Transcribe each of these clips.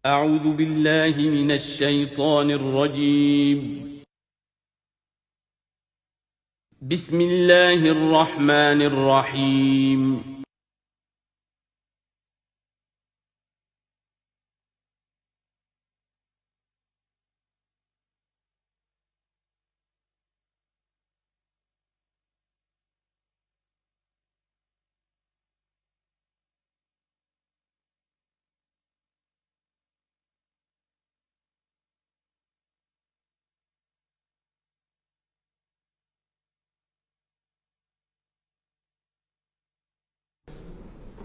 اعوذ باللہ من الشیطان الرجیم بسم اللہ الرحمن الرحیم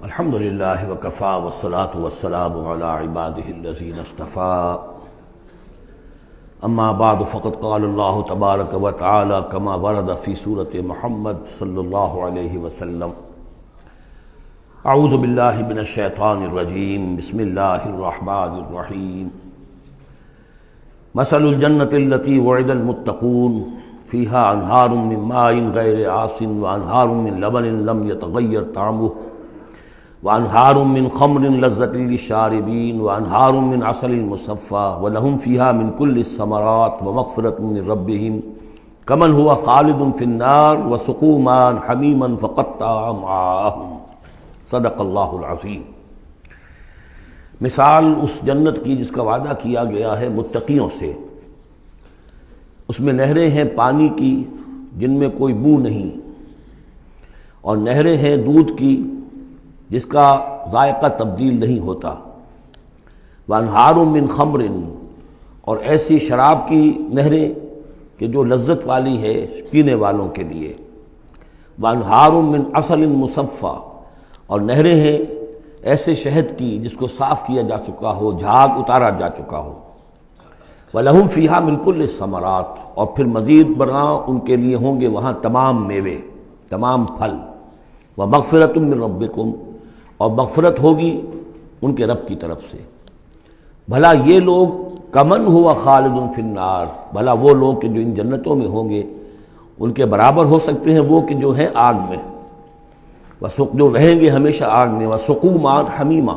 الحمد للہ وکفی والصلاة والسلام علی عباده الذین اصطفى اما بعد فقد قال اللہ تبارک وتعالی کما ورد فی سورۃ محمد صلی اللہ علیہ وسلم اعوذ باللہ من الشیطان الرجیم بسم اللہ الرحمن الرحیم مثل الجنۃ التی وعد المتقون فیہا انہار من ماء غیر آسن وانہار من لبن لم یتغیر طعمہ وانہار من خمر لذۃ للشاربین وانہار من عسل مصفى ولہم فیہا من کل الثمرات ومغفرۃ من ربہم کمن ہوا خالد فی النار وسقوا ماء حمیما فقطع امعاءہم صدق اللہ العظیم۔ مثال اس جنت کی جس کا وعدہ کیا گیا ہے متقیوں سے، اس میں نہریں ہیں پانی کی جن میں کوئی بو نہیں، اور نہریں ہیں دودھ کی جس کا ذائقہ تبدیل نہیں ہوتا، وانہار من خمر، اور ایسی شراب کی نہریں کہ جو لذت والی ہے پینے والوں کے لیے، وانہار من عسل مصفى، اور نہریں ہیں ایسے شہد کی جس کو صاف کیا جا چکا ہو، جھاگ اتارا جا چکا ہو، وَلَهُمْ فِيهَا مِنْ كُلِّ الثَّمَرَاتِ، اور پھر مزید برآں ان کے لیے ہوں گے وہاں تمام میوے، تمام پھل، وَمَغْفِرَةٌ مِّن رَبِّكُمْ، اور مغفرت ہوگی ان کے رب کی طرف سے۔ بھلا یہ لوگ کمن ہوا خالد فی النار، بھلا وہ لوگ کہ جو ان جنتوں میں ہوں گے ان کے برابر ہو سکتے ہیں وہ کہ جو ہیں آگ میں، جو رہیں گے ہمیشہ آگ میں، وسقوا ماء حمیما،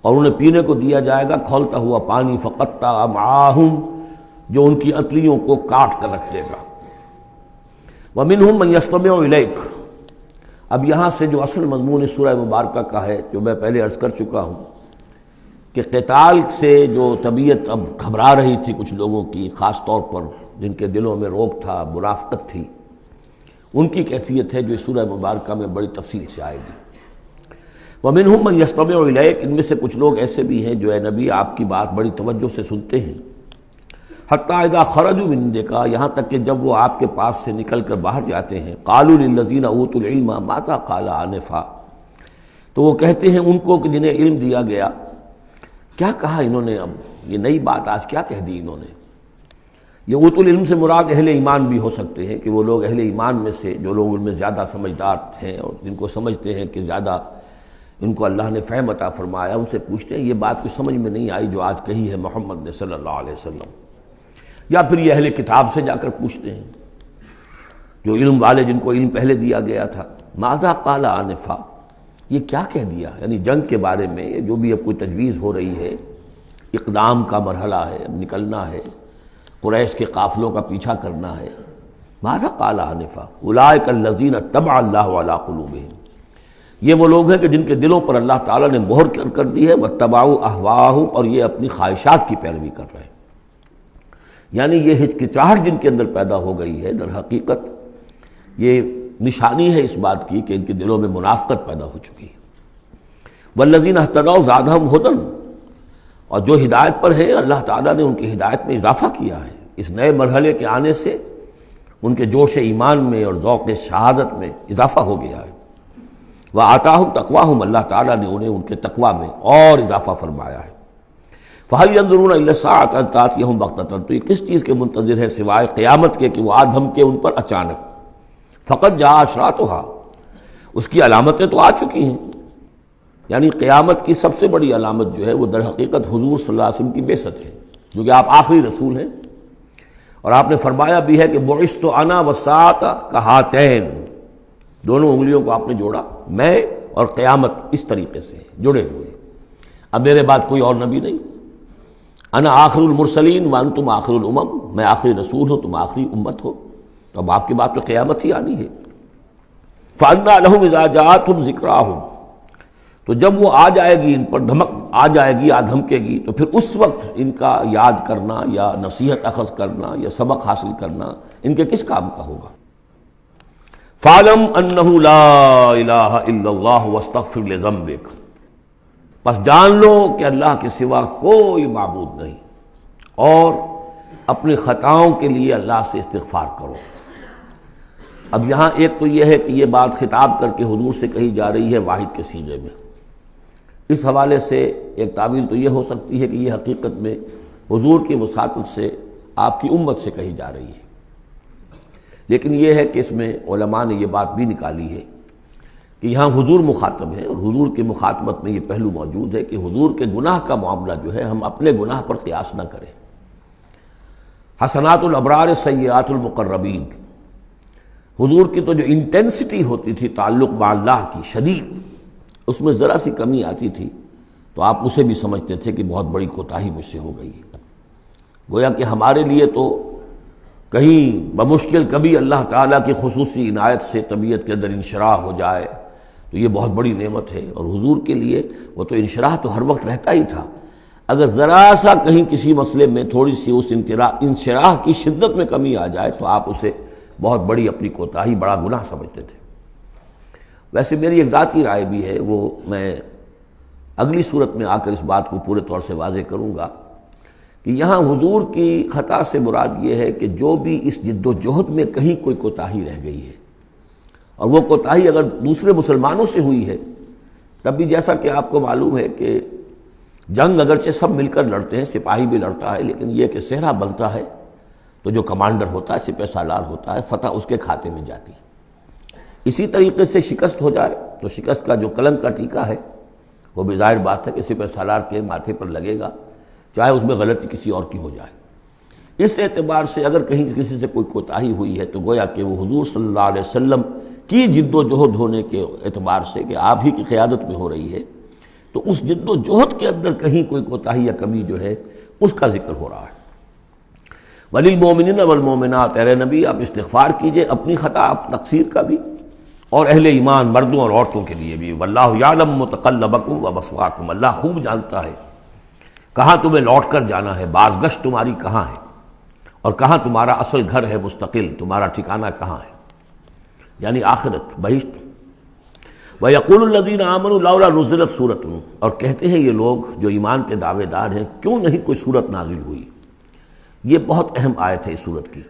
اور انہیں پینے کو دیا جائے گا کھولتا ہوا پانی، فقطع امعاءہم، جو ان کی انتڑیوں کو کاٹ کر رکھ دے گا۔ ومنہم من یستمع الیک، اب یہاں سے جو اصل مضمون اس سورہ مبارکہ کا ہے، جو میں پہلے عرض کر چکا ہوں کہ قتال سے جو طبیعت اب گھبرا رہی تھی کچھ لوگوں کی، خاص طور پر جن کے دلوں میں روگ تھا، منافقت تھی، ان کی کیفیت ہے جو اس سورہ مبارکہ میں بڑی تفصیل سے آئے گی۔ وَمِنْهُمْ مَنْ يَسْتَمِعُ إِلَيْكَ، ان میں سے کچھ لوگ ایسے بھی ہیں جو اے نبی آپ کی بات بڑی توجہ سے سنتے ہیں، حتیٰ اذا خرجوا من عندک، یہاں تک کہ جب وہ آپ کے پاس سے نکل کر باہر جاتے ہیں، قالوا للذین اوتوا العلم ماذا قال آنفا، تو وہ کہتے ہیں ان کو کہ جنہیں علم دیا گیا، کیا کہا انہوں نے، اب یہ نئی بات آج کیا کہہ دی انہوں نے۔ یہ اوتوا العلم سے مراد اہل ایمان بھی ہو سکتے ہیں کہ وہ لوگ اہل ایمان میں سے جو لوگ ان میں زیادہ سمجھدار ہیں اور جن کو سمجھتے ہیں کہ زیادہ ان کو اللہ نے فہم عطا فرمایا، ان سے پوچھتے ہیں یہ بات کچھ سمجھ میں نہیں آئی جو آج کہی ہے محمد نے صلی اللہ علیہ وسلم، یا پھر یہ اہل کتاب سے جا کر پوچھتے ہیں جو علم والے جن کو علم پہلے دیا گیا تھا، ماذا قال آنفا، یہ کیا کہہ دیا، یعنی جنگ کے بارے میں جو بھی اب کوئی تجویز ہو رہی ہے، اقدام کا مرحلہ ہے، اب نکلنا ہے، قریش کے قافلوں کا پیچھا کرنا ہے، ماذا قال آنفا اولئک الذین طبع اللہ علی قلوبہم، یہ وہ لوگ ہیں کہ جن کے دلوں پر اللہ تعالیٰ نے مہر کر دی ہے، واتبعوا اہواءہم، اور یہ اپنی خواہشات کی پیروی کر رہے ہیں، یعنی یہ ہچکچاہٹ جن کے اندر پیدا ہو گئی ہے، در حقیقت یہ نشانی ہے اس بات کی کہ ان کے دلوں میں منافقت پیدا ہو چکی ہے۔ والذین اہتدوا زادہم ھدی، اور جو ہدایت پر ہیں اللہ تعالیٰ نے ان کی ہدایت میں اضافہ کیا ہے، اس نئے مرحلے کے آنے سے ان کے جوش ایمان میں اور ذوق شہادت میں اضافہ ہو گیا ہے۔ وآتاہم تقواہم، اللہ تعالیٰ نے انہیں ان کے تقوی میں اور اضافہ فرمایا ہے۔ فَهَلْ يَنظُرُونَ إِلَّا السَّاعَةَ أَن تَأْتِيَهُم بَغْتَةً، تو یہ کس چیز کے منتظر ہے سوائے قیامت کے کہ وہ آ دھمکے ان پر اچانک۔ فَقَدْ جَاءَ أَشْرَاطُهَا، اس کی علامتیں تو آ چکی ہیں، یعنی قیامت کی سب سے بڑی علامت جو ہے وہ در حقیقت حضور صلی اللہ علیہ وسلم کی بعثت ہے، جو کہ آپ آخری رسول ہیں، اور آپ نے فرمایا بھی ہے کہ بُعِثْتُ أَنَا وَالسَّاعَةُ كَهَاتَيْنِ، دونوں انگلیوں کو آپ نے جوڑا، میں اور قیامت اس طریقے سے جڑے ہوئے، اب میرے بعد کوئی اور نبی نہیں، انا آخر المرسلین وانتم آخر الامم، میں آخری رسول ہوں، تم آخری امت ہو، تو اب آپ کے بعد تو قیامت ہی آنی ہے۔ فَأَنَّىٰ لَهُمْ إِذَا جَاءَتْهُمْ ذِكْرَاهُمْ، تو جب وہ آ جائے گی، ان پر دھمک آ جائے گی، دھمکے گی، تو پھر اس وقت ان کا یاد کرنا یا نصیحت اخذ کرنا یا سبق حاصل کرنا ان کے کس کام کا ہوگا؟ فَاعْلَمْ أَنَّهُ لَا إِلَٰهَ إِلَّا اللَّهُ وَاسْتَغْفِرْ لِذَنبِكَ، بس جان لو کہ اللہ کے سوا کوئی معبود نہیں، اور اپنی خطاؤں کے لیے اللہ سے استغفار کرو۔ اب یہاں ایک تو یہ ہے کہ یہ بات خطاب کر کے حضور سے کہی جا رہی ہے واحد کے صیغے میں، اس حوالے سے ایک تعویل تو یہ ہو سکتی ہے کہ یہ حقیقت میں حضور کی وساطت سے آپ کی امت سے کہی جا رہی ہے، لیکن یہ ہے کہ اس میں علماء نے یہ بات بھی نکالی ہے کہ یہاں حضور مخاطب ہے، اور حضور کی مخاطبت میں یہ پہلو موجود ہے کہ حضور کے گناہ کا معاملہ جو ہے ہم اپنے گناہ پر قیاس نہ کریں۔ حسنات الابرار سیئات المقربین، حضور کی تو جو انٹینسٹی ہوتی تھی تعلق مع اللہ کی شدید، اس میں ذرا سی کمی آتی تھی تو آپ اسے بھی سمجھتے تھے کہ بہت بڑی کوتاہی مجھ سے ہو گئی ہے۔ گویا کہ ہمارے لیے تو کہیں بمشکل کبھی اللہ تعالیٰ کی خصوصی عنایت سے طبیعت کے اندر انشراح ہو جائے تو یہ بہت بڑی نعمت ہے، اور حضور کے لیے وہ تو انشراح تو ہر وقت رہتا ہی تھا۔ اگر ذرا سا کہیں کسی مسئلے میں تھوڑی سی اس انشراح کی شدت میں کمی آ جائے تو آپ اسے بہت بڑی اپنی کوتاہی، بڑا گناہ سمجھتے تھے۔ ویسے میری ایک ذاتی رائے بھی ہے، وہ میں اگلی صورت میں آ کر اس بات کو پورے طور سے واضح کروں گا کہ یہاں حضور کی خطا سے مراد یہ ہے کہ جو بھی اس جد و جہد میں کہیں کوئی کوتاہی رہ گئی ہے، اور وہ کوتاہی اگر دوسرے مسلمانوں سے ہوئی ہے، تب بھی جیسا کہ آپ کو معلوم ہے کہ جنگ اگرچہ سب مل کر لڑتے ہیں، سپاہی بھی لڑتا ہے، لیکن یہ کہ صحرا بنتا ہے تو جو کمانڈر ہوتا ہے، سپہ سالار ہوتا ہے، فتح اس کے کھاتے میں جاتی ہے۔ اسی طریقے سے شکست ہو جائے تو شکست کا جو کلنک کا ٹیکہ ہے وہ بھی ظاہر بات ہے کہ سپہ سالار کے ماتھے پر لگے گا، چاہے اس میں غلطی کسی اور کی ہو جائے۔ اس اعتبار سے اگر کہیں کسی سے کوئی کوتاہی ہوئی ہے تو گویا کہ وہ حضور صلی اللہ علیہ وسلم کی جد و جہد ہونے کے اعتبار سے کہ آپ ہی کی قیادت میں ہو رہی ہے، تو اس جد و جہد کے اندر کہیں کوئی کوتاہی یا کمی جو ہے اس کا ذکر ہو رہا ہے۔ وَلِلْمُؤْمِنِينَ وَالْمُؤْمِنَاتِ، اے نبی آپ استغفار کیجئے اپنی خطا، تقصیر کا بھی، اور اہل ایمان مردوں اور عورتوں کے لیے بھی۔ وَاللَّهُ يَعْلَمُ مُتَقَلَّبَكُمْ وَمَثْوَاكُمْ، اللہ خوب جانتا ہے کہاں تمہیں لوٹ کر جانا ہے، بازگشت تمہاری کہاں ہے، اور کہاں تمہارا اصل گھر ہے مستقل، تمہارا ٹھکانہ کہاں ہے، یعنی آخرت، بہشت۔ وَيَقُولُ الَّذِينَ آمَنُوا لَوْلَا نُزِّلَتْ سُورَةٌ، اور کہتے ہیں یہ لوگ جو ایمان کے دعوے دار ہیں کیوں نہیں کوئی سورت نازل ہوئی۔ یہ بہت اہم آیت ہے اس سورت کی،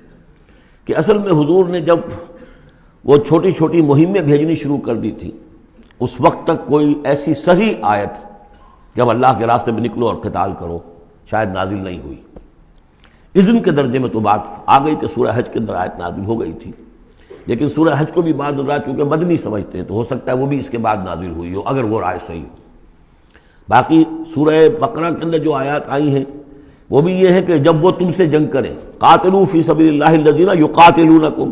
کہ اصل میں حضور نے جب وہ چھوٹی چھوٹی مہمیں بھیجنی شروع کر دی تھی، اس وقت تک کوئی ایسی صحیح آیت جب اللہ کے راستے میں نکلو اور قتال کرو شاید نازل نہیں ہوئی۔ اذن کے درجے میں تو بات آ گئی کہ سورہ حج کے اندر آیت نازل ہو گئی تھی، لیکن سورہ حج کو بھی بعض حضرات چونکہ مدنی سمجھتے ہیں تو ہو سکتا ہے وہ بھی اس کے بعد نازل ہوئی ہو اگر وہ رائے صحیح ہو۔ باقی سورہ بقرہ کے اندر جو آیات آئی ہیں وہ بھی یہ ہے کہ جب وہ تم سے جنگ کریں، قاتلوا فی سبیل اللہ الذین یقاتلونکم،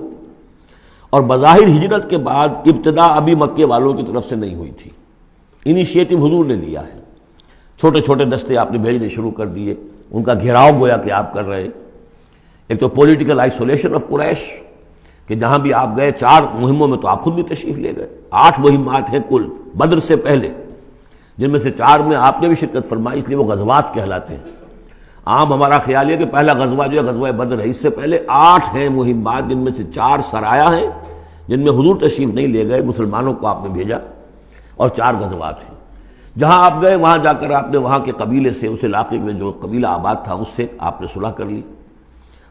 اور بظاہر ہجرت کے بعد ابتدا ابھی مکے والوں کی طرف سے نہیں ہوئی تھی، انیشیٹو حضور نے لیا ہے، چھوٹے چھوٹے دستے آپ نے بھیجنے شروع کر دیے، ان کا گھیراؤ گویا کہ آپ کر رہے۔ ایک تو پولیٹیکل آئسولیشن آف قریش، کہ جہاں بھی آپ گئے 4 مہموں میں تو آپ خود بھی تشریف لے گئے، 8 مہمات ہیں کل بدر سے پہلے، جن میں سے 4 میں آپ نے بھی شرکت فرمائی، اس لیے وہ غزوات کہلاتے ہیں۔ عام ہمارا خیال ہے کہ پہلا غزوہ جو ہے غزوہ بدر ہے، اس سے پہلے 8 ہیں مہمات، جن میں سے 4 سرایا ہیں جن میں حضور تشریف نہیں لے گئے، مسلمانوں کو آپ نے بھیجا، اور 4 غزوات ہیں۔ جہاں آپ گئے وہاں جا کر آپ نے وہاں کے قبیلے سے، اس علاقے میں جو قبیلہ آباد تھا اس سے آپ نے صلح کر لی۔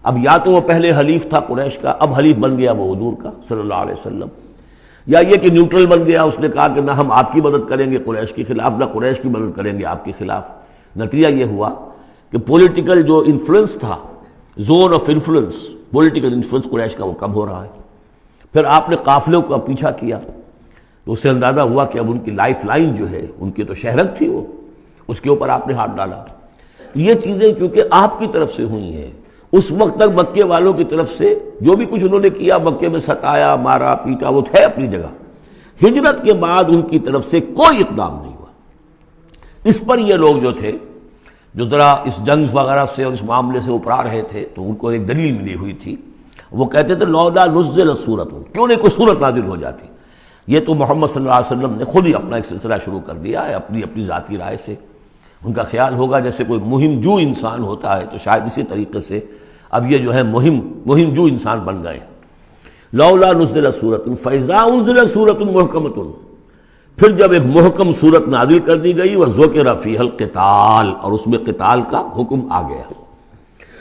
اب یا تو وہ پہلے حلیف تھا قریش کا، اب حلیف بن گیا وہ حضور کا صلی اللہ علیہ وسلم، یا یہ کہ نیوٹرل بن گیا، اس نے کہا کہ نہ ہم آپ کی مدد کریں گے قریش کے خلاف، نہ قریش کی مدد کریں گے آپ کے خلاف۔ نتیجہ یہ ہوا کہ پولیٹیکل جو انفلوئنس تھا، zone of influence, political influence Quraysh کا وہ کم ہو رہا ہے۔ پھر آپ نے قافلوں کا پیچھا کیا تو اس سے اندازہ ہوا کہ اب ان کی لائف لائن جو ہے، ان کی تو شہرت تھی وہ، اس کے اوپر آپ نے ہاتھ ڈالا۔ یہ چیزیں چونکہ آپ کی طرف سے ہوئی ہیں، اس وقت تک مکے والوں کی طرف سے جو بھی کچھ انہوں نے کیا، مکے میں ستایا، مارا پیٹا، وہ تھے اپنی جگہ۔ ہجرت کے بعد ان کی طرف سے کوئی اقدام نہیں ہوا۔ اس پر یہ لوگ جو تھے جو ذرا اس جنگ وغیرہ سے اور اس معاملے سے اپرا رہے تھے، تو ان کو ایک دلیل ملی ہوئی تھی. وہ کہتے تھے لولا نزل سورۃ، کیوں نہیں کوئی سورت نازل ہو جاتی. یہ تو محمد صلی اللہ علیہ وسلم نے خود ہی اپنا ایک سلسلہ شروع کر دیا ہے اپنی ذاتی رائے سے. ان کا خیال ہوگا جیسے کوئی مہم جو انسان ہوتا ہے، تو شاید اسی طریقے سے اب یہ جو ہے مہم جو انسان بن گئے. لولا نزل سورۃ فاذا انزل سورۃ محکمۃ، پھر جب ایک محکم صورت نازل کر دی گئی، وذکر فیہا القتال، اور اس میں قتال کا حکم آ گیا.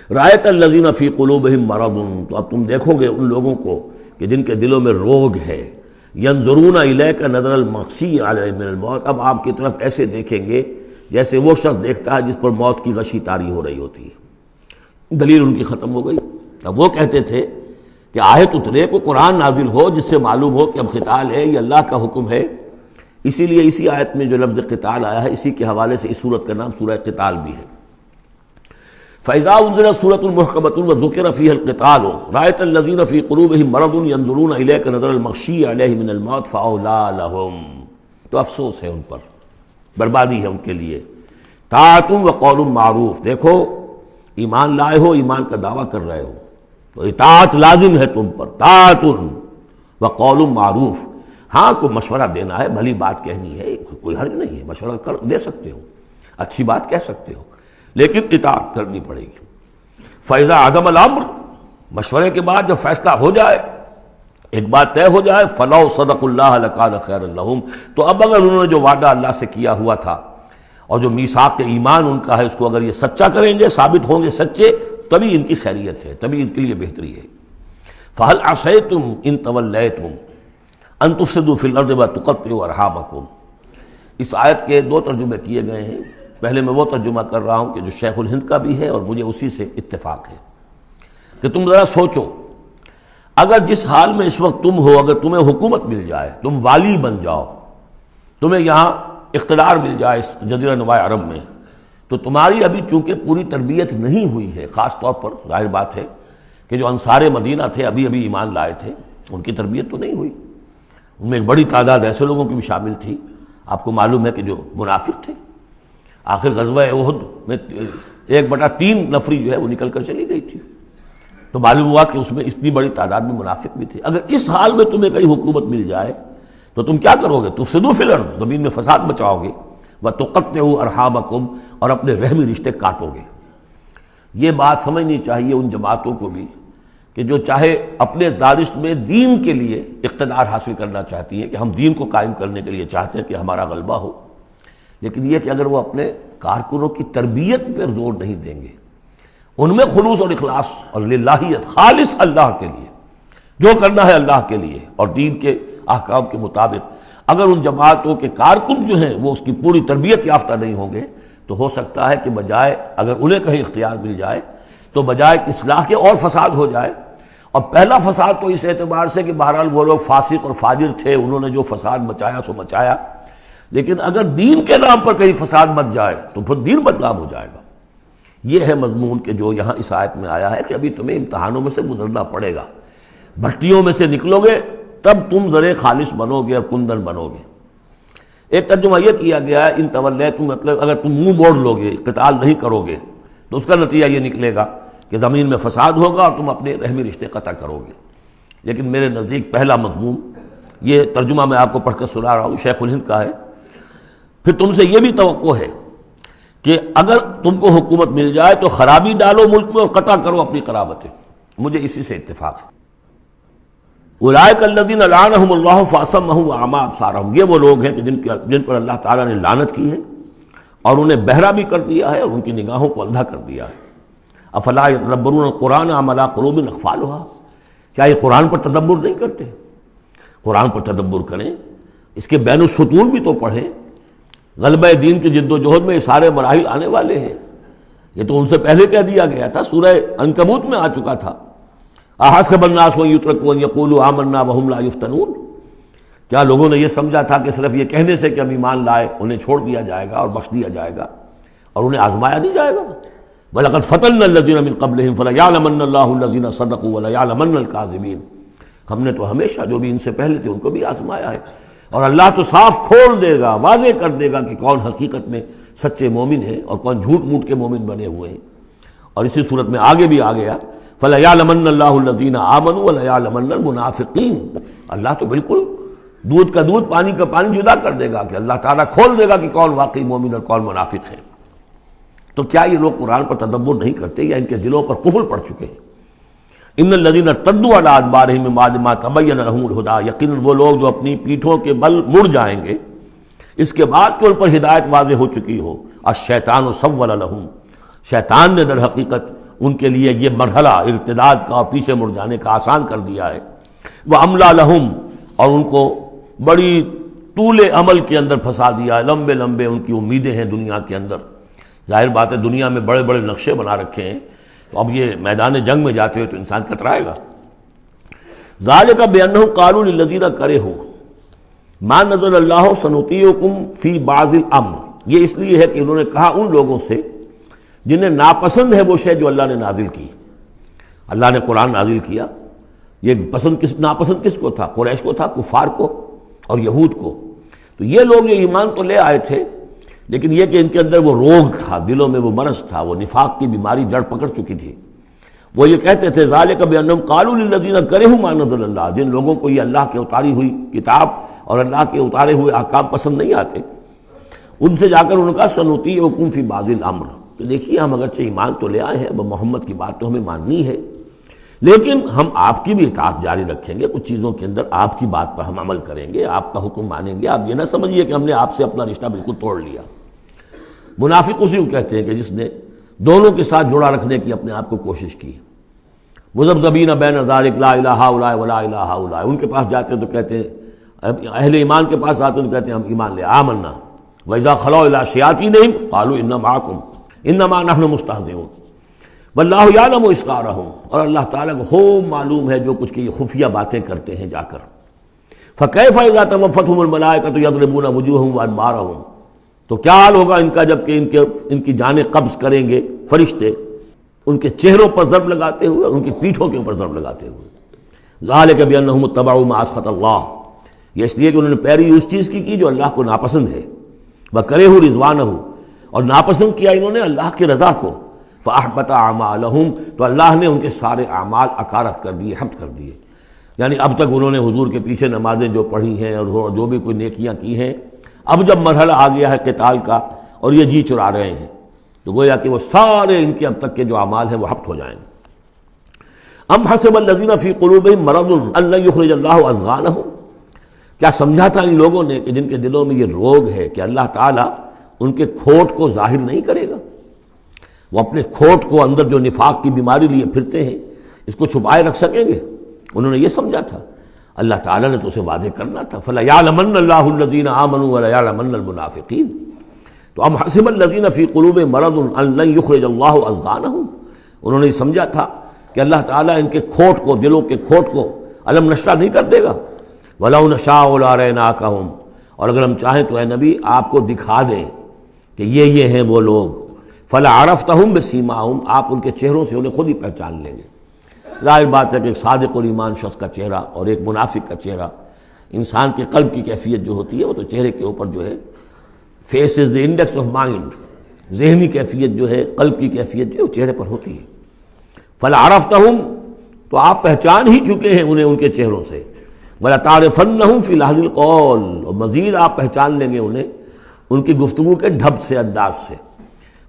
رأیت الذین فی قلوبہم مرض، تو اب تم دیکھو گے ان لوگوں کو کہ جن کے دلوں میں روگ ہے. ینظرون الیک نظر المغشی علیہ من الموت، اب آپ کی طرف ایسے دیکھیں گے جیسے وہ شخص دیکھتا ہے جس پر موت کی غشی طاری ہو رہی ہوتی ہے. دلیل ان کی ختم ہو گئی. اب وہ کہتے تھے کہ آیت اترے، کو قرآن نازل ہو جس سے معلوم ہو کہ اب قتال ہے، یہ اللہ کا حکم ہے. اسی لیے اسی آیت میں جو لفظ قتال آیا ہے، اسی کے حوالے سے اس سورت کا نام سورہ قتال بھی ہے. فَإِذَا أُنزِلَتْ سُورَةٌ مُحْكَمَةٌ وَذُكِرَ فِيهَا الْقِتَالُ رَأَيْتَ الَّذِينَ فِي قُلُوبِهِم مَّرَضٌ يَنظُرُونَ إِلَيْكَ نَظَرَ الْمَغْشِيِّ عَلَيْهِ مِنَ الْمَوْتِ فَأَوْلَىٰ لَهُمْ، تو افسوس ہے ان پر، بربادی ہے ان کے لیے. طاعۃ وقول معروف، دیکھو ایمان لائے ہو، ایمان کا دعویٰ کر رہے ہو تو اطاعت لازم ہے تم پر. طاعۃ وقول معروف، ہاں کوئی مشورہ دینا ہے، بھلی بات کہنی ہے، کوئی حرج نہیں ہے، مشورہ دے سکتے ہو، اچھی بات کہہ سکتے ہو، لیکن اطاعت کرنی پڑے گی. فَإِذَا عَزَمَ الْأَمْرُ، مشورے کے بعد جب فیصلہ ہو جائے، ایک بات طے ہو جائے، فَلَوْ صَدَقُوا اللَّهَ لَكَانَ خَيْرًا لَهُمْ، تو اب اگر انہوں نے جو وعدہ اللہ سے کیا ہوا تھا اور جو میثاق ایمان ان کا ہے، اس کو اگر یہ سچا کریں گے، ثابت ہوں گے سچے، تبھی ان کی خیریت ہے، تبھی ان کے لیے بہتری ہے. فَهَلْ عَصَيْتُمْ إِن تَوَلَّيْتُمْ أَن تُفْسِدُوا فِي الْأَرْضِ وَتُقَطِّعُوا أَرْحَامَكُمْ. اس آیت کے دو ترجمے کیے گئے ہیں. پہلے میں وہ ترجمہ کر رہا ہوں کہ جو شیخ الہند کا بھی ہے اور مجھے اسی سے اتفاق ہے، کہ تم ذرا سوچو، اگر جس حال میں اس وقت تم ہو، اگر تمہیں حکومت مل جائے، تم والی بن جاؤ، تمہیں یہاں اقتدار مل جائے اس جزیرہ نما عرب میں، تو تمہاری ابھی چونکہ پوری تربیت نہیں ہوئی ہے، خاص طور پر ظاہر بات ہے کہ جو انصار مدینہ تھے، ابھی ایمان لائے تھے، ان کی تربیت تو نہیں ہوئی. ان میں ایک بڑی تعداد ایسے لوگوں کی بھی شامل تھی، آپ کو معلوم ہے کہ جو منافق تھے. آخر غزوہ احد میں 1/3 نفری جو ہے وہ نکل کر چلی گئی تھی، تو معلوم ہوا کہ اس میں اتنی بڑی تعداد میں منافق بھی تھے. اگر اس حال میں تمہیں کہیں حکومت مل جائے تو تم کیا کرو گے؟ تفسدوا فی الارض، زمین میں فساد مچاؤ گے، وتقطعوا ارحامکم، اور اپنے رحمی رشتے کاٹو گے. یہ بات سمجھنی چاہیے ان جماعتوں کو بھی کہ جو چاہے اپنے دانش میں دین کے لیے اقتدار حاصل کرنا چاہتی ہیں، کہ ہم دین کو قائم کرنے کے لیے چاہتے ہیں کہ ہمارا غلبہ ہو، لیکن یہ کہ اگر وہ اپنے کارکنوں کی تربیت پر زور نہیں دیں گے، ان میں خلوص اور اخلاص اور للہیت، خالص اللہ کے لیے جو کرنا ہے اللہ کے لیے اور دین کے احکام کے مطابق، اگر ان جماعتوں کے کارکن جو ہیں وہ اس کی پوری تربیت یافتہ نہیں ہوں گے، تو ہو سکتا ہے کہ بجائے اگر انہیں کہیں اختیار مل جائے تو بجائے کہ اصلاح کے اور فساد ہو جائے. اور پہلا فساد تو اس اعتبار سے کہ بہرحال وہ لوگ فاسق اور فاجر تھے، انہوں نے جو فساد مچایا سو مچایا، لیکن اگر دین کے نام پر کہیں فساد مچ جائے تو پھر دین بدنام ہو جائے گا. یہ ہے مضمون کہ جو یہاں اس آیت میں آیا ہے کہ ابھی تمہیں امتحانوں میں سے گزرنا پڑے گا، بھٹیوں میں سے نکلو گے تب تم ذرے خالص بنو گے اور کندن بنو گے. ایک ترجمہ یہ کیا گیا ہے ان تولیتم، مطلب اگر تم منہ موڑ لو گے، قتال نہیں کرو گے، تو اس کا نتیجہ یہ نکلے گا کہ زمین میں فساد ہوگا اور تم اپنے رحمی رشتے قطع کرو گے. لیکن میرے نزدیک پہلا مضمون، یہ ترجمہ میں آپ کو پڑھ کر سنا رہا ہوں، شیخ الہند کا ہے. پھر تم سے یہ بھی توقع ہے کہ اگر تم کو حکومت مل جائے تو خرابی ڈالو ملک میں اور قطع کرو اپنی قرابتیں. مجھے اسی سے اتفاق ہے. اولئک الذین لعنہم اللہ فاصمہم واعمی ابصارہم، یہ وہ لوگ ہیں کہ جن پر اللہ تعالیٰ نے لعنت کی ہے اور انہیں بہرا بھی کر دیا ہے اور ان کی نگاہوں کو اندھا کر دیا ہے. افلا یتدبرون القرآن ام علی قلوب اقفالها، کیا یہ قرآن پر تدبر نہیں کرتے؟ قرآن پر تدبر کریں، اس کے بین السطور بھی تو پڑھیں. غلبہ دین کی جد و جہد میں یہ سارے مراحل آنے والے ہیں، یہ تو ان سے پہلے کہہ دیا گیا تھا، سورہ عنکبوت میں آ چکا تھا. احسب الناس ان یترکوا ان یقولوا آمنا وهم لا یفتنون، کیا لوگوں نے یہ سمجھا تھا کہ صرف یہ کہنے سے کہ ہم ایمان لائے انہیں چھوڑ دیا جائے گا اور بخش دیا جائے گا اور انہیں آزمایا نہیں جائے گا؟ وَلَقَدْ فَتَنَّا الَّذِينَ مِن قَبْلِهِمْ فَلَيَعْلَمَنَّ اللَّهُ الَّذِينَ صَدَقُوا وَلَيَعْلَمَنَّ الْكَاذِبِينَ. ہم نے تو ہمیشہ جو بھی ان سے پہلے تھے ان کو بھی آزمایا ہے، اور اللہ تو صاف کھول دے گا، واضح کر دے گا کہ کون حقیقت میں سچے مومن ہیں اور کون جھوٹ موٹ کے مومن بنے ہوئے ہیں۔ اور اسی صورت میں آگے بھی آ گیا فَلَيَعْلَمَنَّ اللَّهُ الَّذِينَ آمَنُوا وَلَيَعْلَمَنَّ الْمُنَافِقِينَ، اللہ تو بالکل دودھ کا دودھ پانی کا پانی جدا کر دے گا کہ اللہ تعالیٰ کھول دے گا کہ کون واقعی مومن اور کون منافق ہے۔ تو کیا یہ لوگ قرآن پر تدبر نہیں کرتے یا ان کے دلوں پر قفل پڑ چکے ہیں؟ ان الذین ارتدوا علی ادبارہم من بعد ما تبین لہم الہدی، یقیناً وہ لوگ جو اپنی پیٹھوں کے بل مڑ جائیں گے اس کے بعد کہ ان پر ہدایت واضح ہو چکی ہو۔ الشیطان سول لہم، شیطان نے در حقیقت ان کے لیے یہ مرحلہ ارتداد کا اور پیچھے مڑ جانے کا آسان کر دیا ہے۔ وَأَمْلَىٰ لَهُمْ، اور ان کو بڑی طول عمل کے اندر پھنسا دیا ہے، لمبے لمبے ان کی امیدیں ہیں دنیا کے اندر۔ ظاہر بات ہے دنیا میں بڑے بڑے نقشے بنا رکھے ہیں، تو اب یہ میدان جنگ میں جاتے ہوئے تو انسان کترائے گا۔ ذَلِكَ بِأَنَّهُمْ قَالُوا لِلَّذِينَ كَرِهُوا مَا نَزَلَ اللَّهُ سَنُطِيعُكُمْ فِي بَعْضِ الْأَمْرِ، یہ اس لیے ہے کہ انہوں نے کہا ان لوگوں سے جنہیں ناپسند ہے وہ شے جو اللہ نے نازل کی۔ اللہ نے قرآن نازل کیا، یہ ناپسند کس کو تھا؟ قریش کو تھا، کفار کو اور یہود کو۔ تو یہ لوگ جو ایمان تو لے آئے تھے، لیکن یہ کہ ان کے اندر وہ روگ تھا، دلوں میں وہ مرض تھا، وہ نفاق کی بیماری جڑ پکڑ چکی تھی۔ وہ یہ کہتے تھے ذالک بانہم قالوا للذین کرہوا ما نزل اللہ، جن لوگوں کو یہ اللہ کے اتاری ہوئی کتاب اور اللہ کے اتارے ہوئے احکام پسند نہیں آتے، ان سے جا کر انہوں نے کہا سنطیعکم فی بعض الامر، کہ دیکھیے ہم اگرچہ ایمان تو لے آئے ہیں، محمد کی بات تو ہمیں ماننی ہے، لیکن ہم آپ کی بھی اطاعت جاری رکھیں گے، کچھ چیزوں کے اندر آپ کی بات پر ہم عمل کریں گے، آپ کا حکم مانیں گے۔ آپ یہ نہ سمجھیے کہ ہم نے آپ سے اپنا رشتہ بالکل توڑ لیا۔ منافق اسی کو کہتے ہیں کہ جس نے دونوں کے ساتھ جوڑا رکھنے کی اپنے آپ کو کوشش کی۔ مذبذبین بین ذلک لا الہ ہؤلاء ولا الہ ہؤلاء، ان کے پاس جاتے ہیں تو کہتے ہیں، اہل ایمان کے پاس آتے ہیں تو کہتے ہیں ہم ایمان لے آمنا، وَإِذَا خَلَوْا إِلَىٰ شَيَاطِینِهِمْ قَالُوا إِنَّا مَعَكُمْ إِنَّمَا نَحْنُ مُسْتَهْزِئُونَ وَاللَّهُ يَعْلَمُ إِسْرَارَهُمْ، اور اللہ تعالیٰ کو خوب معلوم ہے جو کچھ کی یہ خفیہ باتیں کرتے ہیں جا کر۔ فَكَيْفَ إِذَا تَوَفَّتْهُمُ الْمَلَائِكَةُ يَضْرِبُونَ وُجُوهَهُمْ وَأَدْبَارَهُمْ، تو کیا حال ہوگا ان کا جب کہ ان کی جانیں قبض کریں گے فرشتے، ان کے چہروں پر ضرب لگاتے ہوئے اور ان کی پیٹھوں کے اوپر ضرب لگاتے ہوئے۔ ذالک بانہم اتبعوا ما اسخط اللہ، یہ اس لیے کہ انہوں نے پیروی اس چیز کی جو اللہ کو ناپسند ہے۔ وکرہوا رضوانہ، اور ناپسند کیا انہوں نے اللہ کی رضا کو۔ فاحبط اعمالہم، تو اللہ نے ان کے سارے اعمال اکارت کر دیے، حبط کر دیے۔ یعنی اب تک انہوں نے حضور کے پیچھے نمازیں جو پڑھی ہیں اور جو بھی کوئی نیکیاں کی ہیں، اب جب مرحلہ آ گیا ہے قتال کا اور یہ جی چرا رہے ہیں، تو گویا کہ وہ سارے ان کے اب تک کے جو اعمال ہیں وہ حبط ہو جائیں گے۔ ام حسب الذین فی قلوبہم مرض ان لن یخرج اللہ اضغانہم، کیا سمجھا تھا ان لوگوں نے کہ جن کے دلوں میں یہ روگ ہے کہ اللہ تعالیٰ ان کے کھوٹ کو ظاہر نہیں کرے گا، وہ اپنے کھوٹ کو اندر جو نفاق کی بیماری لیے پھرتے ہیں اس کو چھپائے رکھ سکیں گے؟ انہوں نے یہ سمجھا تھا، اللہ تعالیٰ نے تو اسے واضح کرنا تھا۔ فَلَيَعْلَمَنَّ اللَّهُ الَّذِينَ آمَنُوا وَلَيَعْلَمَنَّ الْمُنَافِقِينَ۔ تو ام حسب الذین فی قلوبہم مرض ان لن یخرج اللہ اضغانہم، انہوں نے سمجھا تھا کہ اللہ تعالیٰ ان کے کھوٹ کو، دلوں کے کھوٹ کو علم نشرہ نہیں کر دے گا۔ وَلَوْ نَشَاءُ لَأَرَيْنَاكَهُمْ، اور اگر ہم چاہیں تو اے نبی آپ کو دکھا دیں کہ یہ ہیں وہ لوگ۔ فَلَعَرَفْتَهُمْ بِسِیمَاهُمْ، آپ ان کے چہروں سے انہیں خود ہی پہچان لیں گے۔ ظاہر بات ہے کہ ایک صادق الایمان شخص کا چہرہ اور ایک منافق کا چہرہ، انسان کے قلب کی کیفیت جو ہوتی ہے وہ تو چہرے کے اوپر جو ہے، face is the index of mind, ذہنی کیفیت جو ہے، قلب کی کیفیت جو ہے وہ چہرے پر ہوتی ہے۔ فَلَعَرَفْتَهُمْ، تو آپ پہچان ہی چکے ہیں انہیں ان کے چہروں سے۔ وَلَتَعْرِفَنَّهُمْ فِي لَحْنِ الْقَوْلِ، اور مزید آپ پہچان لیں گے انہیں ان کی گفتگو کے ڈھب سے، انداز سے۔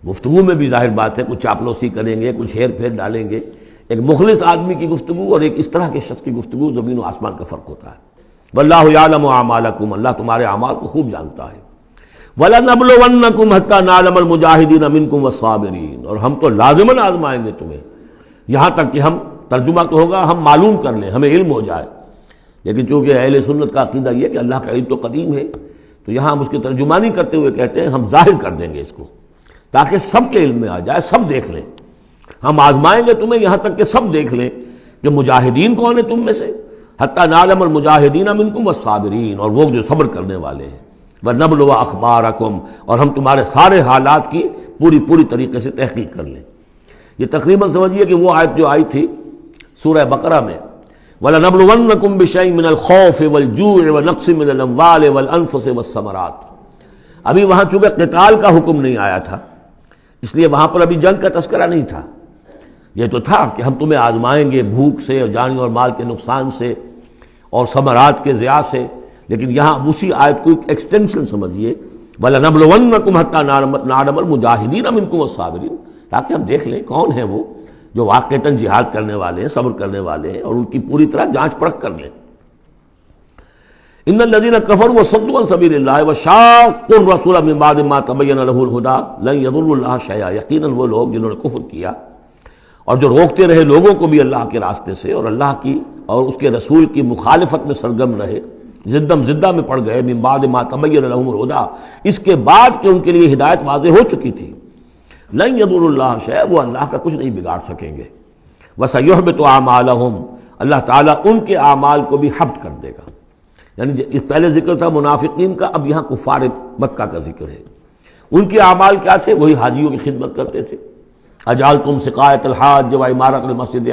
گفتگو میں بھی ظاہر بات ہے کچھ چاپلوسی کریں گے، کچھ ہیر پھیر ڈالیں گے۔ ایک مخلص آدمی کی گفتگو اور ایک اس طرح کے شخص کی گفتگو زمین و آسمان کا فرق ہوتا ہے۔ واللہ یعلم اعمالکم، اللہ تمہارے اعمال کو خوب جانتا ہے۔ وَلَنَبْلُوَنَّکُمْ حَتَّى نَعْلَمَ الْمُجَاہِدِينَ مِنکُمْ وَالصَّابِرِينَ، اور ہم تو لازماً آزمائیں گے تمہیں، یہاں تک کہ ہم، ترجمہ تو ہوگا ہم معلوم کر لیں، ہمیں علم ہو جائے۔ لیکن چونکہ اہل سنت کا عقیدہ یہ کہ اللہ کا علم تو قدیم ہے، تو یہاں ہم اس کی ترجمانی کرتے ہوئے کہتے ہیں ہم ظاہر کر دیں گے اس کو، تاکہ سب کے علم میں آ جائے، سب دیکھ لیں۔ ہم آزمائیں گے تمہیں یہاں تک کہ سب دیکھ لیں کہ مجاہدین کون ہیں تم میں سے، حتیٰ نعلم المجاہدین منکم والصابرین، اور وہ جو صبر کرنے والے ہیں۔ وَنَبْلُوَ أَخْبَارَكُمْ، اور ہم تمہارے سارے حالات کی پوری طریقے سے تحقیق کر لیں۔ یہ تقریباً سمجھیے کہ وہ آیت جو آئی تھی سورہ بقرہ میں، وَلَنَبْلُوَنَّكُمْ بِشَيْءٍ مِّنَ الْخَوْفِ وَالْجُوعِ وَنَقْصٍ مِّنَ الْأَمْوَالِ وَالْأَنفُسِ وَالثَّمَرَاتِ، ابھی وہاں چونکہ قتال کا حکم نہیں آیا تھا، اس لیے وہاں پر ابھی جنگ کا تذکرہ نہیں تھا۔ یہ تو تھا کہ ہم تمہیں آزمائیں گے بھوک سے اور جان اور مال کے نقصان سے اور ثمرات کے ضیاع سے، لیکن یہاں اسی آیت کو ایک ایکسٹینشن سمجھیے، وَلَنَبْلُوَنَّكُمْ حَتَّىٰ نَعْلَمَ الْمُجَاهِدِينَ مِنكُمْ وَالصَّابِرِينَ، تاکہ ہم دیکھ لیں کون ہیں وہ جو واقعتاً جہاد کرنے والے ہیں، صبر کرنے والے ہیں، اور ان کی پوری طرح جانچ پرکھ کر لیں۔ ان الذين كفروا وصدوا عن سبيل الله وشاقوا الرسول من بعد ما تبين له الهدى لن يضروا الله شيئا، یقیناً وہ لوگ جنہوں نے کفر کیا اور جو روکتے رہے لوگوں کو بھی اللہ کے راستے سے اور اللہ کی اور اس کے رسول کی مخالفت میں سرگرم رہے، زدہ میں پڑ گئے، من بعد ما تبين لهم الهدى، اس کے بعد کہ ان کے لیے ہدایت واضح ہو چکی تھی، لن يضروا الله شيئا، وہ اللہ کا کچھ نہیں بگاڑ سکیں گے، وسيحبط اعمالهم، اللہ تعالیٰ ان کے اعمال کو بھی حبط کر دے گا۔ یعنی اس پہلے ذکر تھا منافقین کا، اب یہاں کفار مکہ کا ذکر ہے۔ ان کے اعمال کیا تھے؟ وہی حاجیوں کی خدمت کرتے تھے۔ اجعلتم سقایۃ الحاج وعمارۃ المسجد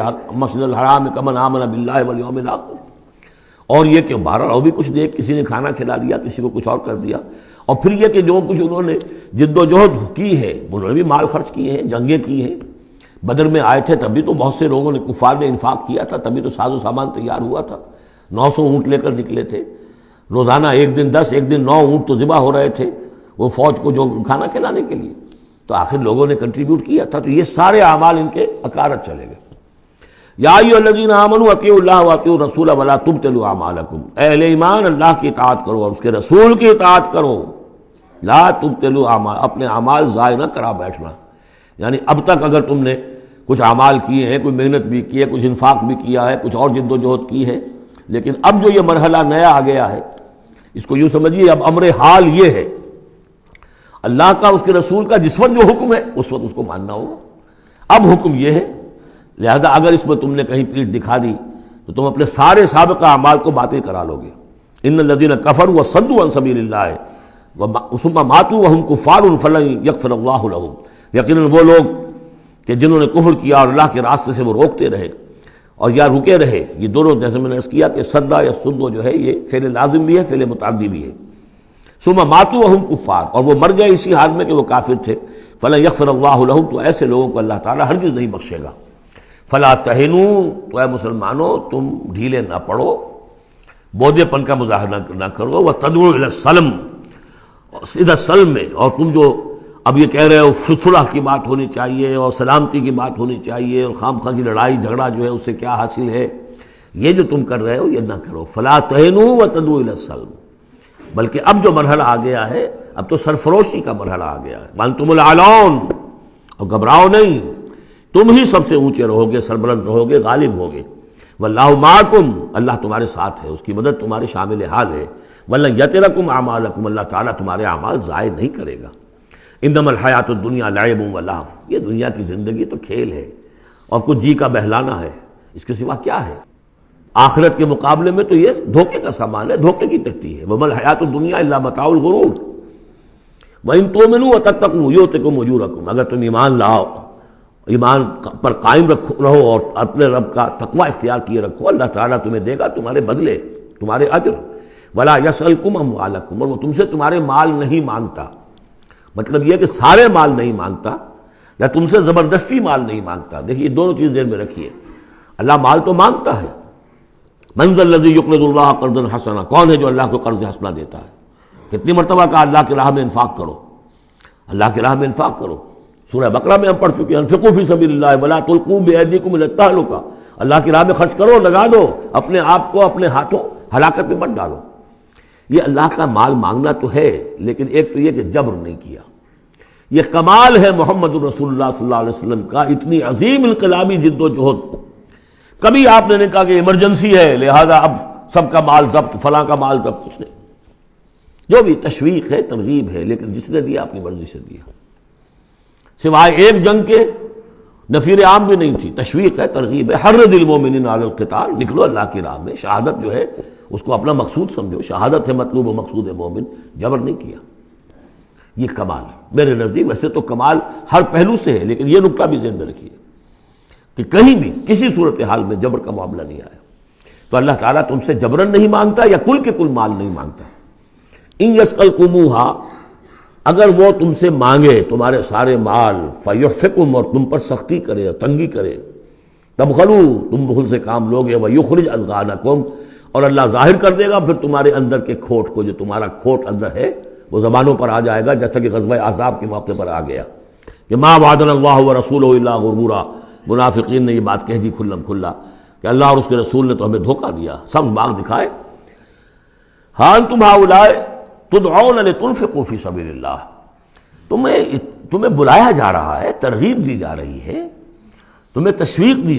الحرام کمن آمن باللہ والیوم الآخر، اور یہ کہ بہرحال اور بھی کچھ دے، کسی نے کھانا کھلا دیا، کسی کو کچھ اور کر دیا، اور پھر یہ کہ جو کچھ انہوں نے جد و جہد کی ہے، انہوں نے بھی مال خرچ کیے ہیں، جنگیں کی ہیں۔ بدر میں آئے تھے تب بھی تو بہت سے لوگوں نے کفار نے انفاق کیا تھا، تبھی تو ساز و سامان تیار ہوا تھا، 900 اونٹ لے کر نکلے تھے، روزانہ ایک دن 10 ایک دن 9 اونٹ تو ذبح ہو رہے تھے وہ فوج کو جو کھانا کھلانے کے لیے، تو آخر لوگوں نے کنٹریبیوٹ کیا تھا، تو یہ سارے اعمال ان کے اکارت چلے گئے۔ یا ایھا الذین آمنوا اطیعوا اللہ واطیعوا الرسول ولا تبطلوا اعمالکم، اے اہل ایمان اللہ کی اطاعت کرو اور اس کے رسول کی اطاعت کرو، لا تبطلوا اعمال، اپنے اعمال ضائع نہ کرا بیٹھنا۔ یعنی اب تک اگر تم نے کچھ اعمال کیے ہیں، کوئی محنت بھی کی ہے، کچھ انفاق بھی کیا ہے، کچھ اور جد و جہد کی ہے، لیکن اب جو یہ مرحلہ نیا آ گیا ہے، اس کو یوں سمجھیے اب امر حال یہ ہے، اللہ کا اس کے رسول کا جس وقت جو حکم ہے اس وقت اس کو ماننا ہوگا۔ اب حکم یہ ہے، لہذا اگر اس میں تم نے کہیں پیٹھ دکھا دی تو تم اپنے سارے سابقہ اعمال کو باطل کرا لو گے۔ ان الذین کفروا وصدوا عن سبیل اللہ ثم ماتوا وهم کفار فلن یغفر اللہ لهم، یقیناً وہ لوگ کہ جنہوں نے کفر کیا اور اللہ کے راستے سے وہ روکتے رہے اور یا رکے رہے، یہ دونوں جیسے میں نے عرض کیا کہ صدا یا صدو جو ہے یہ فعل لازم بھی ہے، فعل متعدی بھی ہے۔ ثم ماتوا وهم کفار، اور وہ مر گئے اسی حال میں کہ وہ کافر تھے، فلن یغفر اللہ لهم، تو ایسے لوگوں کو اللہ تعالیٰ ہرگز نہیں بخشے گا۔ فلا تہنوا، تو اے مسلمانوں تم ڈھیلے نہ پڑو، بودے پن کا مظاہرہ نہ کرو، وتدعوا الی السلم، سیدھا سلم میں، اور تم جو اب یہ کہہ رہے ہو صلح کی بات ہونی چاہیے اور سلامتی کی بات ہونی چاہیے اور خام خواہ کی لڑائی جھگڑا جو ہے اس سے کیا حاصل ہے، یہ جو تم کر رہے ہو یہ نہ کرو۔ فلا تہنوا وتدعوا الی السلم، بلکہ اب جو مرحلہ آ گیا ہے اب تو سرفروشی کا مرحلہ آ گیا ہے، وانتم الاعلون، اور گھبراؤ نہیں، تم ہی سب سے اونچے رہو گے، سربلند رہو گے، غالب ہوگے۔ واللہ معکم، اللہ تمہارے ساتھ ہے، اس کی مدد تمہارے شامل حال ہے۔ ولن یترکم اعمالکم، اللہ تعالیٰ تمہارے اعمال ضائع نہیں کرے گا۔ انما الحیات الدنیا لعب و لہو، یہ دنیا کی زندگی تو کھیل ہے اور کچھ جی کا بہلانا ہے، اس کے سوا کیا ہے؟ آخرت کے مقابلے میں تو یہ دھوکے کا سامان ہے، دھوکے کی ٹٹی ہے۔ وما الحیات الدنیا الا متاع الغرور وان تؤمنوا وتتقوا یؤتکم اجورکم، اگر تم ایمان لاؤ، ایمان پر قائم رہو اور اپنے رب کا تقوی اختیار کیے رکھو، اللہ تعالیٰ تمہیں دے گا تمہارے بدلے، تمہارے اجر۔ ولا یسألکم اموالکم، اور وہ تم سے تمہارے مال نہیں مانگتا، مطلب یہ کہ سارے مال نہیں مانگتا یا تم سے زبردستی مال نہیں مانگتا۔ دیکھیے دونوں چیز ذہن میں رکھیے، اللہ مال تو مانگتا ہے، من ذا الذی یقرض اللہ قرضا حسنا، کون ہے جو اللہ کو قرض حسنا دیتا ہے؟ کتنی مرتبہ کہا اللہ کی راہ میں انفاق کرو، اللہ کی راہ میں انفاق کرو۔ سورہ بقرہ میں ہم پڑھ چکے ہیں، انفقوا فی سبیل اللہ ولا تلقوا بایدیکم الی التہلکہ، اللہ کی راہ میں خرچ کرو، لگا دو، اپنے آپ کو اپنے ہاتھوں ہلاکت میں مت ڈالو۔ یہ اللہ کا مال مانگنا تو ہے، لیکن ایک تو یہ کہ جبر نہیں کیا۔ یہ کمال ہے محمد الرسول اللہ صلی اللہ علیہ وسلم کا، اتنی عظیم انقلابی جد و جہد۔ کبھی آپ نے نہیں کہا کہ ایمرجنسی ہے لہذا اب سب کا مال ضبط، فلاں کا مال ضبط، کچھ نہیں، جو بھی تشویق ہے، ترغیب ہے، لیکن جس نے دیا اپنی مرضی سے دیا، سوائے ایک جنگ کے نفیر عام بھی نہیں تھی، تشویق ہے، ترغیب ہے، حرض المومنین علی القتال، نکلو اللہ کی راہ میں، شہادت جو ہے اس کو اپنا مقصود سمجھو، شہادت ہے مطلوب و مقصود مومن، جبر نہیں کیا۔ یہ کمال ہے میرے نزدیک، ویسے تو کمال ہر پہلو سے ہے، لیکن یہ نکتہ بھی ذہن میں رکھیے کہ کہیں بھی کسی صورتحال میں جبر کا معاملہ نہیں آیا۔ تو اللہ تعالیٰ تم سے جبرن نہیں مانگتا یا کل کے کل مال نہیں مانگتا۔ ان یسألکموہا، اگر وہ تم سے مانگے تمہارے سارے مال فیحفکم، اور تم پر سختی کرے، تنگی کرے، تبخلوا، تم بخل سے کام لوگے، ویخرج اضغانکم، اور اللہ ظاہر کر دے گا پھر تمہارے اندر کے کھوٹ کو، جو تمہارا کھوٹ اندر ہے وہ زبانوں پر آ جائے گا، جیسا کہ غزوہ احزاب کے موقع پر آ گیا کہ ما وعدنا اللہ ورسولہ الا غرورا، منافقین نے یہ بات کہہ دی کھلم کھلا کہ اللہ اور اس کے رسول نے تو ہمیں دھوکہ دیا، سب باغ دکھائے۔ ہاں انتم ہؤلاء تدعون لتنفقوا فی سبیل اللہ، تمہیں بلایا جا رہا ہے، ترغیب دی جا رہی ہے، تمہیں تشویق کی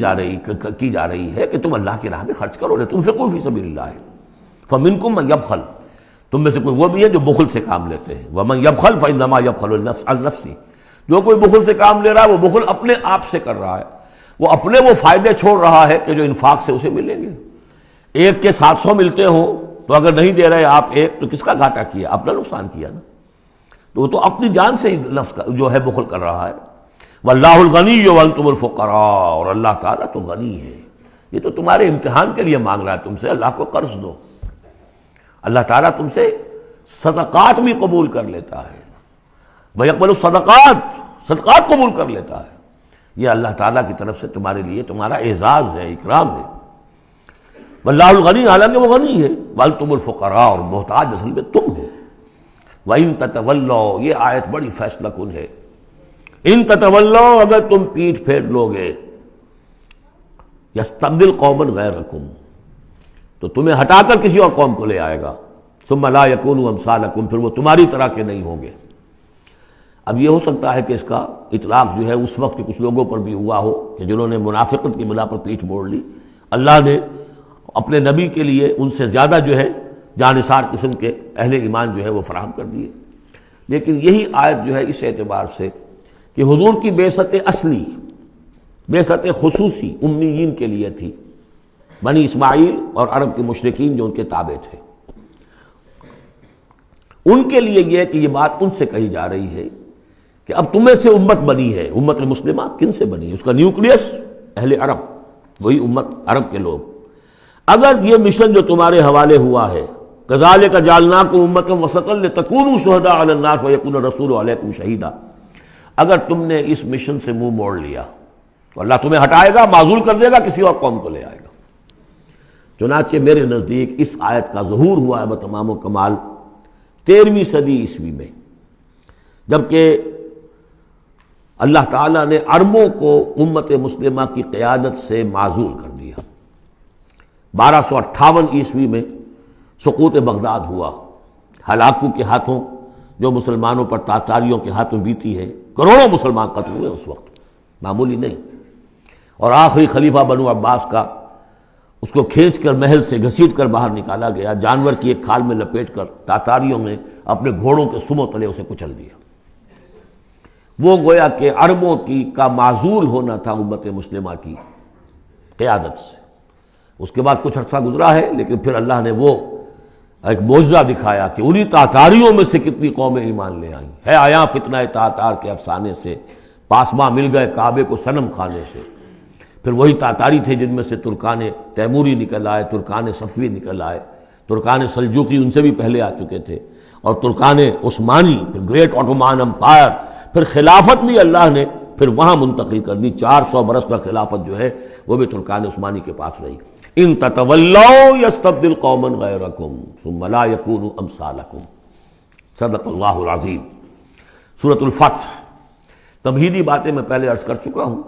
جا رہی ہے کہ تم اللہ کی راہ میں خرچ کرو، لتنفقوا فی سبیل اللہ، فمنکم من یبخل، تم میں سے کوئی وہ بھی ہے جو بخل سے کام لیتے ہیں، ومن یبخل فانما یبخل عن نفسہ، جو کوئی بخل سے کام لے رہا ہے وہ بخل اپنے آپ سے کر رہا ہے، وہ اپنے وہ فائدے چھوڑ رہا ہے کہ جو انفاق سے اسے ملیں گے۔ ایک کے 700 ملتے ہوں تو اگر نہیں دے رہے آپ ایک تو کس کا گھاٹا کیا؟ اپنا نقصان کیا نا، تو وہ تو اپنی جان سے ہی نفس کا جو ہے بخل کر رہا ہے۔ واللہ الغنی وانتم الفقراء، اور اللہ تعالیٰ تو غنی ہے، یہ تو تمہارے امتحان کے لیے مانگ رہا ہے تم سے، اللہ کو قرض دو۔ اللہ تعالیٰ تم سے صدقات بھی قبول کر لیتا ہے، وَيَقْبَلُ الصَّدَقَاتِ، صدقات قبول کر لیتا ہے، یہ اللہ تعالیٰ کی طرف سے تمہارے لیے تمہارا اعزاز ہے، اکرام ہے۔ واللہ الغنی، حالانکہ وہ غنی ہے، وانتم الفقراء، اور محتاج اصل میں تم ہو۔ وَإِن تَتَوَلَّوْا، یہ آیت بڑی فیصلہ کن ہے، ان تتولوا، اگر تم پیٹھ پھیر لوگے، یستبدل قوما غیرکم، تو تمہیں ہٹا کر کسی اور قوم کو لے آئے گا، ثم لا یکونوا امثالکم، پھر وہ تمہاری طرح کے نہیں ہوں گے۔ اب یہ ہو سکتا ہے کہ اس کا اطلاق جو ہے اس وقت کے کچھ لوگوں پر بھی ہوا ہو کہ جنہوں نے منافقت کی بنا پر پیٹھ موڑ لی، اللہ نے اپنے نبی کے لیے ان سے زیادہ جو ہے جانثار قسم کے اہل ایمان جو ہے وہ فراہم کر دیے۔ لیکن یہی آیت جو ہے اس اعتبار سے کہ حضور کی بعثت اصلی، بعثت خصوصی امیین کے لیے تھی، بنی اسماعیل اور عرب کے مشرکین جو ان کے تابع تھے، ان کے لیے یہ کہ یہ بات ان سے کہی جا رہی ہے کہ اب تمہیں سے امت بنی ہے، امت مسلمہ کن سے بنی ہے؟ اس کا نیوکلیس اہل عرب، وہی امت عرب کے لوگ۔ اگر یہ مشن جو تمہارے حوالے ہوا ہے، کذالک جعلناکم امۃ وسطا لتکونوا شہداء علی الناس ویکون الرسول علیکم شہیدا، اگر تم نے اس مشن سے منہ موڑ لیا تو اللہ تمہیں ہٹائے گا، معزول کر دے گا، کسی اور قوم کو لے آئے گا۔ چنانچہ میرے نزدیک اس آیت کا ظہور ہوا ہے بتمام و کمال 13ویں صدی عیسوی میں، جبکہ اللہ تعالیٰ نے عربوں کو امت مسلمہ کی قیادت سے معزول کر دیا۔ 1258 عیسوی میں سقوط بغداد ہوا، ہلاکو کے ہاتھوں جو مسلمانوں پر تاتاریوں کے ہاتھوں بیتی ہے، کروڑوں مسلمان قتل ہوئے اس وقت، معمولی نہیں۔ اور آخری خلیفہ بنو عباس کا، اس کو کھینچ کر محل سے گھسیٹ کر باہر نکالا گیا، جانور کی ایک کھال میں لپیٹ کر تاتاریوں نے اپنے گھوڑوں کے سموں تلے اسے کچل دیا۔ وہ گویا کہ عربوں کا معزول ہونا تھا امت مسلمہ کی قیادت سے۔ اس کے بعد کچھ عرصہ گزرا ہے، لیکن پھر اللہ نے وہ ایک معجزہ دکھایا کہ انہی تاتاریوں میں سے کتنی قومیں ایمان لے آئیں۔ ہے آیا فتنہ تاتار کے افسانے سے، پاسماں مل گئے کعبے کو صنم خانے سے۔ پھر وہی تاتاری تھے جن میں سے ترکان تیموری نکل آئے، ترکان صفوی نکل آئے، ترکان سلجوقی ان سے بھی پہلے آ چکے تھے، اور ترکان عثمانی، پھر گریٹ آٹومان امپائر، پھر خلافت بھی اللہ نے پھر وہاں منتقل کر دی۔ 400 برس کا خلافت جو ہے وہ بھی ترکان عثمانی کے پاس رہی۔ ان تتولوا یستبدل قوما غیرکم ثم لا یکونوا امثالکم، صدق اللہ العظیم۔ سورۃ الفتح، تمہیدی باتیں میں پہلے عرض کر چکا ہوں۔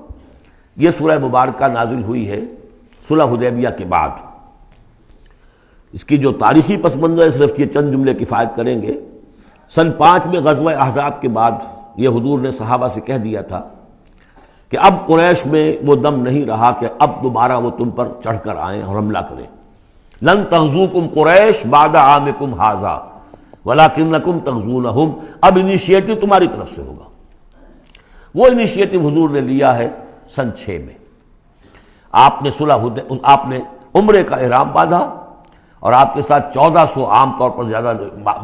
یہ سورہ مبارکہ نازل ہوئی ہے صلح حدیبیہ کے بعد۔ اس کی جو تاریخی پس منظر ہے صرف یہ چند جملے کفایت کریں گے۔ سن 5 میں غزوہ احزاب کے بعد یہ حضور نے صحابہ سے کہہ دیا تھا کہ اب قریش میں وہ دم نہیں رہا کہ اب دوبارہ وہ تم پر چڑھ کر آئیں اور حملہ کریں۔ لن تغزوکم قریش بعد عامکم ھذا ولکنکم تغزونہم، اب انیشیٹو تمہاری طرف سے ہوگا۔ وہ انیشیٹو حضور نے لیا ہے سن 6 میں۔ آپ نے عمرے کا احرام باندھا، اور آپ کے ساتھ 1400، عام طور پر زیادہ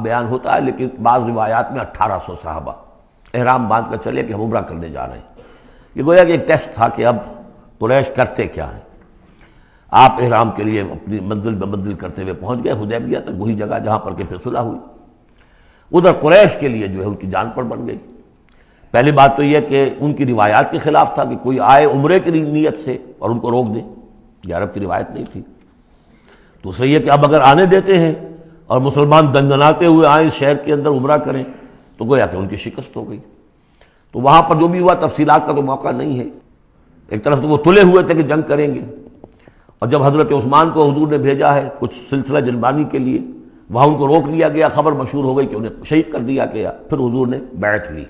بیان ہوتا ہے لیکن بعض روایات میں 1800 صحابہ احرام باندھ کر چلے کہ ہم عمرہ کرنے جا رہے ہیں۔ یہ گویا کہ ایک ٹیسٹ تھا کہ اب قریش کرتے کیا ہیں۔ آپ احرام کے لیے اپنی منزل بہ منزل کرتے ہوئے پہنچ گئے حدیبیہ تک، وہی جگہ جہاں پر کہ پھر صلح ہوئی۔ ادھر قریش کے لیے جو ہے ان کی جان پر بن گئی۔ پہلی بات تو یہ کہ ان کی روایات کے خلاف تھا کہ کوئی آئے عمرے کی نیت سے اور ان کو روک دے، یہ عرب کی روایت نہیں تھی۔ دوسرا یہ کہ اب اگر آنے دیتے ہیں اور مسلمان دندناتے ہوئے آئیں اس شہر کے اندر عمرہ کریں تو گویا کہ ان کی شکست ہو گئی۔ تو وہاں پر جو بھی ہوا تفصیلات کا تو موقع نہیں ہے۔ ایک طرف تو وہ تلے ہوئے تھے کہ جنگ کریں گے، اور جب حضرت عثمان کو حضور نے بھیجا ہے کچھ سلسلہ جنبانی کے لیے، وہاں ان کو روک لیا گیا، خبر مشہور ہو گئی کہ انہیں شہید کر دیا گیا۔ پھر حضور نے بیعت لی،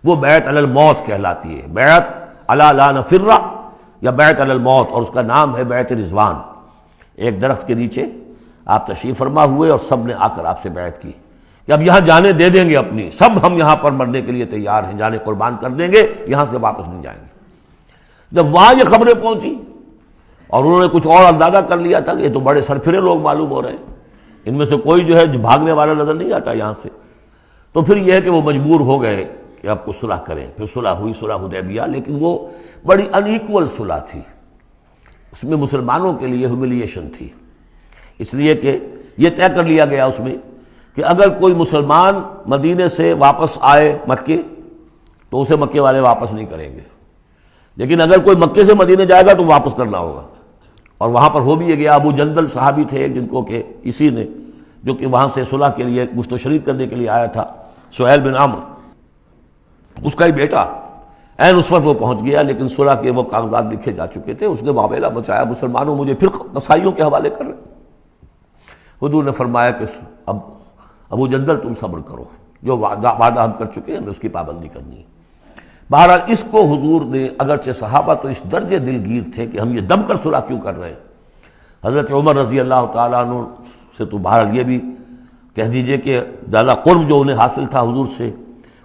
وہ بیعت علی الموت کہلاتی ہے، بیعت علی لا نفر یا بیعت علی الموت، اور اس کا نام ہے بیعت رضوان۔ ایک درخت کے نیچے آپ تشریف فرما ہوئے اور سب نے آ کر آپ سے بیعت کی کہ اب یہاں جانیں دے دیں گے اپنی، سب ہم یہاں پر مرنے کے لیے تیار ہیں، جانیں قربان کر دیں گے، یہاں سے واپس نہیں جائیں گے۔ جب وہاں یہ خبریں پہنچی اور انہوں نے کچھ اور اندازہ کر لیا تھا کہ یہ تو بڑے سرفرے لوگ معلوم ہو رہے ہیں، ان میں سے کوئی جو ہے بھاگنے والا نظر نہیں آتا یہاں سے، تو پھر یہ ہے کہ وہ مجبور ہو گئے کہ اب کچھ صلح کریں۔ پھر صلح ہوئی، صلح حدیبیہ، لیکن وہ بڑی ان ایکول صلح تھی، اس میں مسلمانوں کے لیے ہیوملیشن تھی، اس لیے کہ یہ طے کر لیا گیا اس میں کہ اگر کوئی مسلمان مدینے سے واپس آئے مکے تو اسے مکے والے واپس نہیں کریں گے، لیکن اگر کوئی مکے سے مدینے جائے گا تو واپس کرنا ہوگا۔ اور وہاں پر ہو بھی یہ گیا، ابو جندل صحابی تھے ایک جن کو کہ اسی نے جو کہ وہاں سے صلح کے لیے گشت و شریک کرنے کے لیے آیا تھا، سہیل بن عمرو، اس کا ہی بیٹا عین اس وقت وہ پہنچ گیا، لیکن صلح کے وہ کاغذات لکھے جا چکے تھے، اس نے معاملہ بچایا، مسلمانوں مجھے پھر قصائیوں کے حوالے کر رہے۔ حضور نے فرمایا کہ اب ابو جندل تم صبر کرو، جو وعدہ ہم کر چکے ہیں ہمیں اس کی پابندی کرنی ہے۔ بہرحال اس کو حضور نے، اگرچہ صحابہ تو اس درجے دلگیر تھے کہ ہم یہ دم کر صلح کیوں کر رہے ہیں، حضرت عمر رضی اللہ تعالیٰ عنہ سے تو بہرحال یہ بھی کہہ دیجئے کہ زیادہ قرب جو انہیں حاصل تھا حضور سے،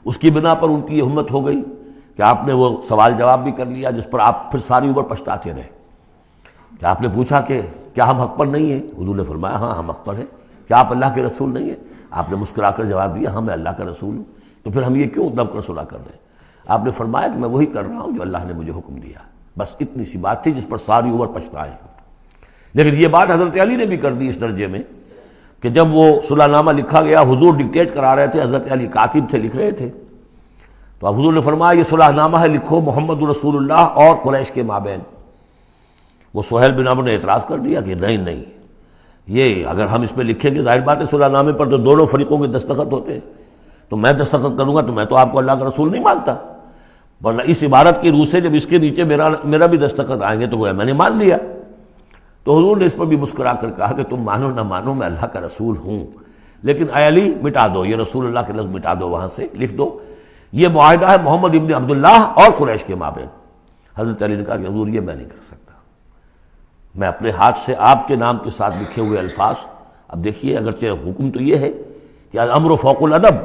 اس کی بنا پر ان کی یہ ہمت ہو گئی کہ آپ نے وہ سوال جواب بھی کر لیا جس پر آپ پھر ساری عمر پچھتاتے رہے۔ کہ آپ نے پوچھا کہ کیا ہم حق پر نہیں ہیں؟ حضور نے فرمایا ہاں ہم حق پر ہیں۔ کیا آپ اللہ کے رسول نہیں ہیں؟ آپ نے مسکرا کر جواب دیا ہاں میں اللہ کا رسول ہوں، تو پھر ہم یہ کیوں دم کر صلح کر رہے ہیں؟ آپ نے فرمایا کہ میں وہی کر رہا ہوں جو اللہ نے مجھے حکم دیا، بس اتنی سی بات تھی جس پر ساری عمر پچھتائے۔ لیکن یہ بات حضرت علی نے بھی کر دی اس درجے میں کہ جب وہ صلح نامہ لکھا گیا، حضور ڈکٹیٹ کرا رہے تھے، حضرت علی کاتب تھے، لکھ رہے تھے، تو اب حضور نے فرمایا یہ صلح نامہ ہے، لکھو محمد رسول اللہ اور قریش کے مابین۔ وہ سہیل بن عمرو نے اعتراض کر دیا کہ نہیں، یہ اگر ہم اس پہ لکھیں گے ظاہر بات ہے صلح نامے پر تو دونوں فریقوں کے دستخط ہوتے ہیں، تو میں دستخط کروں گا تو میں تو آپ کو اللہ کا رسول نہیں مانتا، ورنہ اس عبارت کی روح سے جب اس کے نیچے میرا بھی دستخط آئیں گے تو گویا میں نے مان لیا۔ تو حضور نے اس پر بھی مسکرا کر کہا کہ تم مانو نہ مانو میں اللہ کا رسول ہوں، لیکن اے علی مٹا دو یہ رسول اللہ کے لفظ، مٹا دو، وہاں سے لکھ دو یہ معاہدہ ہے محمد ابن عبداللہ اور قریش کے مابین۔ حضرت علی نے کہا کہ حضور یہ میں نہیں کر سکتا، میں اپنے ہاتھ سے آپ کے نام کے ساتھ لکھے ہوئے الفاظ، اب دیکھیے اگرچہ حکم تو یہ ہے کہ الامر فوق الادب،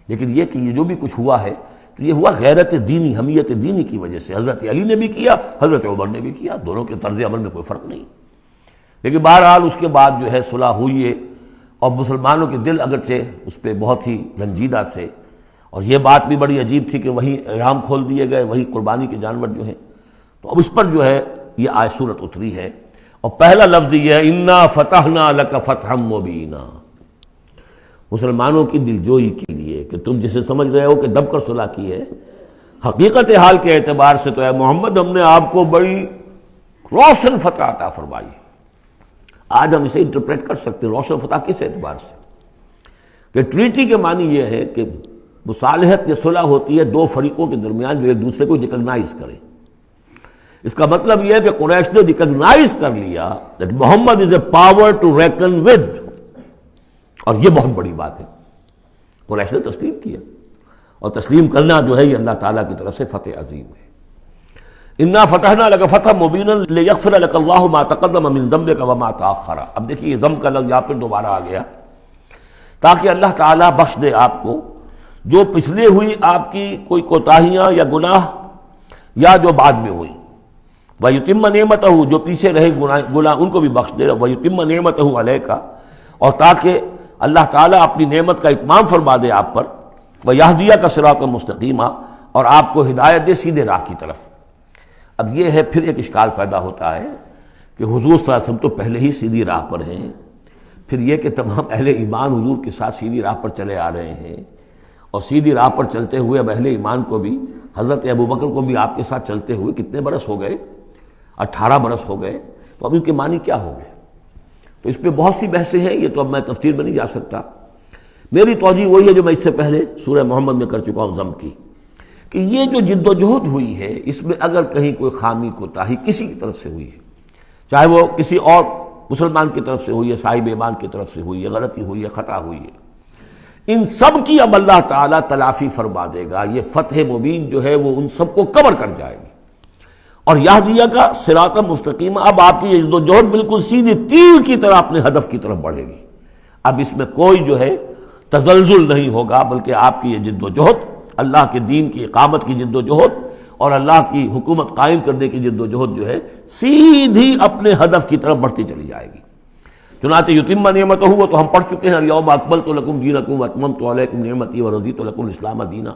لیکن یہ کہ یہ جو بھی کچھ ہوا ہے تو یہ ہوا غیرت دینی، حمیت دینی کی وجہ سے۔ حضرت علی نے بھی کیا، حضرت عمر نے بھی کیا، دونوں کے طرز عمل میں کوئی فرق نہیں۔ لیکن بہرحال اس کے بعد جو ہے صلح ہوئی ہے، اور مسلمانوں کے دل اگرچہ اس پہ بہت ہی رنجیدہ تھے، اور یہ بات بھی بڑی عجیب تھی کہ وہیں احرام کھول دیے گئے، وہی قربانی کے جانور جو ہیں، تو اب اس پر جو ہے یہ آیت صورت اتری ہے، اور پہلا لفظ یہ ہے انا فتحنا لک فتحا مبینا، مسلمانوں کی دلجوئی کے لیے کہ تم جسے سمجھ رہے ہو کہ دب کر صلح کی ہے، حقیقت حال کے اعتبار سے تو اے محمد ہم نے آپ کو بڑی روشن فتح عطا فرمائی۔ آج ہم اسے انٹرپریٹ کر سکتے ہیں روشن فتح کس اعتبار سے کہ ٹریٹی کے معنی یہ ہے کہ مصالحت یا صلح ہوتی ہے دو فریقوں کے درمیان جو ایک دوسرے کو ریکگنائز کریں۔ اس کا مطلب یہ ہے کہ قریش نے ریکگنائز کر لیا that Muhammad is a power to reckon with، اور یہ بہت بڑی بات ہے، قریش نے تسلیم کیا، اور تسلیم کرنا جو ہے یہ اللہ تعالیٰ کی طرف سے فتح عظیم ہے۔ انا فتحنا لک فتحا مبینا لیغفر لک اللہ ما تقدم من ذنبک وما تاخر۔ اب دیکھیے یہ ذنب کا لفظ یہاں پھر دوبارہ آ گیا، تاکہ اللہ تعالیٰ بخش دے آپ کو جو پچھلے ہوئی آپ کی کوئی کوتاہیاں یا گناہ یا جو بعد میں ہوئی، وَيُتِمَّ نِعْمَتَهُ جو پیچھے رہے گناہ ان کو بھی بخش دے، وَيُتِمَّ نِعْمَتَهُ عَلَيْكَ اور تاکہ اللہ تعالیٰ اپنی نعمت کا اتمام فرما دے آپ پر، وَيَهْدِيَكَ صِرَاطًا مُسْتَقِيمًا اور آپ کو ہدایت دے سیدھے راہ کی طرف۔ اب یہ ہے پھر ایک اشکال پیدا ہوتا ہے کہ حضور صلی اللہ علیہ وسلم تو پہلے ہی سیدھی راہ پر ہیں، پھر یہ کہ تمام اہل ایمان حضور کے ساتھ سیدھی راہ پر چلے آ رہے ہیں، اور سیدھی راہ پر چلتے ہوئے اب اہل ایمان کو بھی، حضرت ابوبکر کو بھی آپ کے ساتھ چلتے ہوئے کتنے برس ہو گئے؟ 18 برس ہو گئے، تو اب ان کے معنی کیا ہو گئے؟ تو اس پہ بہت سی بحثیں ہیں، یہ تو اب میں تفصیل میں نہیں جا سکتا۔ میری توجہ وہی ہے جو میں اس سے پہلے سورہ محمد میں کر چکا ہوں ضم کی، کہ یہ جو جد و جہد ہوئی ہے اس میں اگر کہیں کوئی خامی کوتاہی کسی کی طرف سے ہوئی ہے، چاہے وہ کسی اور مسلمان کی طرف سے ہوئی ہے، صاحب ایمان کی طرف سے ہوئی ہے، غلطی ہوئی ہے، خطا ہوئی ہے، ان سب کی اب اللہ تعالیٰ تلافی فرما دے گا۔ یہ فتح مبین جو ہے وہ ان سب کو کور کر جائے گی، اور یہدیہ کا صراط مستقیم، اب آپ کی یہ جد و جہد بالکل سیدھی تیر کی طرح اپنے ہدف کی طرف بڑھے گی۔ اب اس میں کوئی جو ہے تزلزل نہیں ہوگا، بلکہ آپ کی یہ جد و جہد، اللہ کے دین کی اقامت کی جد و جہد اور اللہ کی حکومت قائم کرنے کی جد و جہد جو ہے سیدھی اپنے ہدف کی طرف بڑھتی چلی جائے گی۔ چنانچہ یتم نعمتہ، وہ تو ہم پڑھ چکے ہیں، الیوم اکملت لکم دینکم واتممت علیکم نعمتی ورضیت لکم الاسلام دینا۔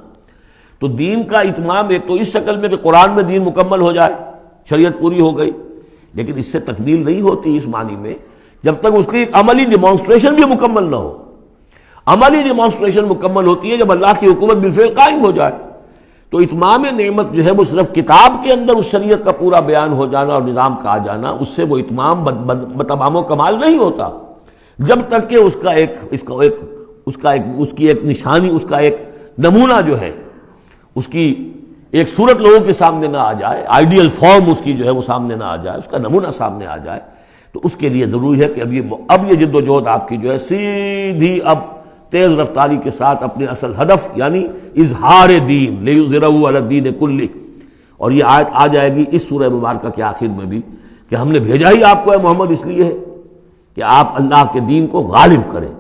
تو دین کا اتمام ایک تو اس شکل میں کہ قرآن میں دین مکمل ہو جائے، شریعت پوری ہو گئی، لیکن اس سے تکمیل نہیں ہوتی اس معنی میں جب تک اس کی ایک عملی ڈیمانسٹریشن بھی مکمل نہ ہو۔ عملی ڈیمانسٹریشن مکمل ہوتی ہے جب اللہ کی حکومت بالفعل قائم ہو جائے۔ تو اتمام نعمت جو ہے وہ صرف کتاب کے اندر اس شریعت کا پورا بیان ہو جانا اور نظام کا آ جانا، اس سے وہ اتمام بتمام و کمال نہیں ہوتا جب تک کہ اس کی ایک نشانی، اس کا ایک نمونہ جو ہے، اس کی ایک صورت لوگوں کے سامنے نہ آ جائے، آئیڈیل فارم اس کی جو ہے وہ سامنے نہ آ جائے، اس کا نمونہ سامنے آ جائے۔ تو اس کے لیے ضروری ہے کہ اب یہ جد و جہد آپ کی جو ہے سیدھی اب تیز رفتاری کے ساتھ اپنے اصل ہدف یعنی اظہار دین، لیظہرہ علی الدین کلہ، اور یہ آیت آ جائے گی اس سورہ مبارکہ کے آخر میں بھی کہ ہم نے بھیجا ہی آپ کو اے محمد اس لیے ہے کہ آپ اللہ کے دین کو غالب کریں۔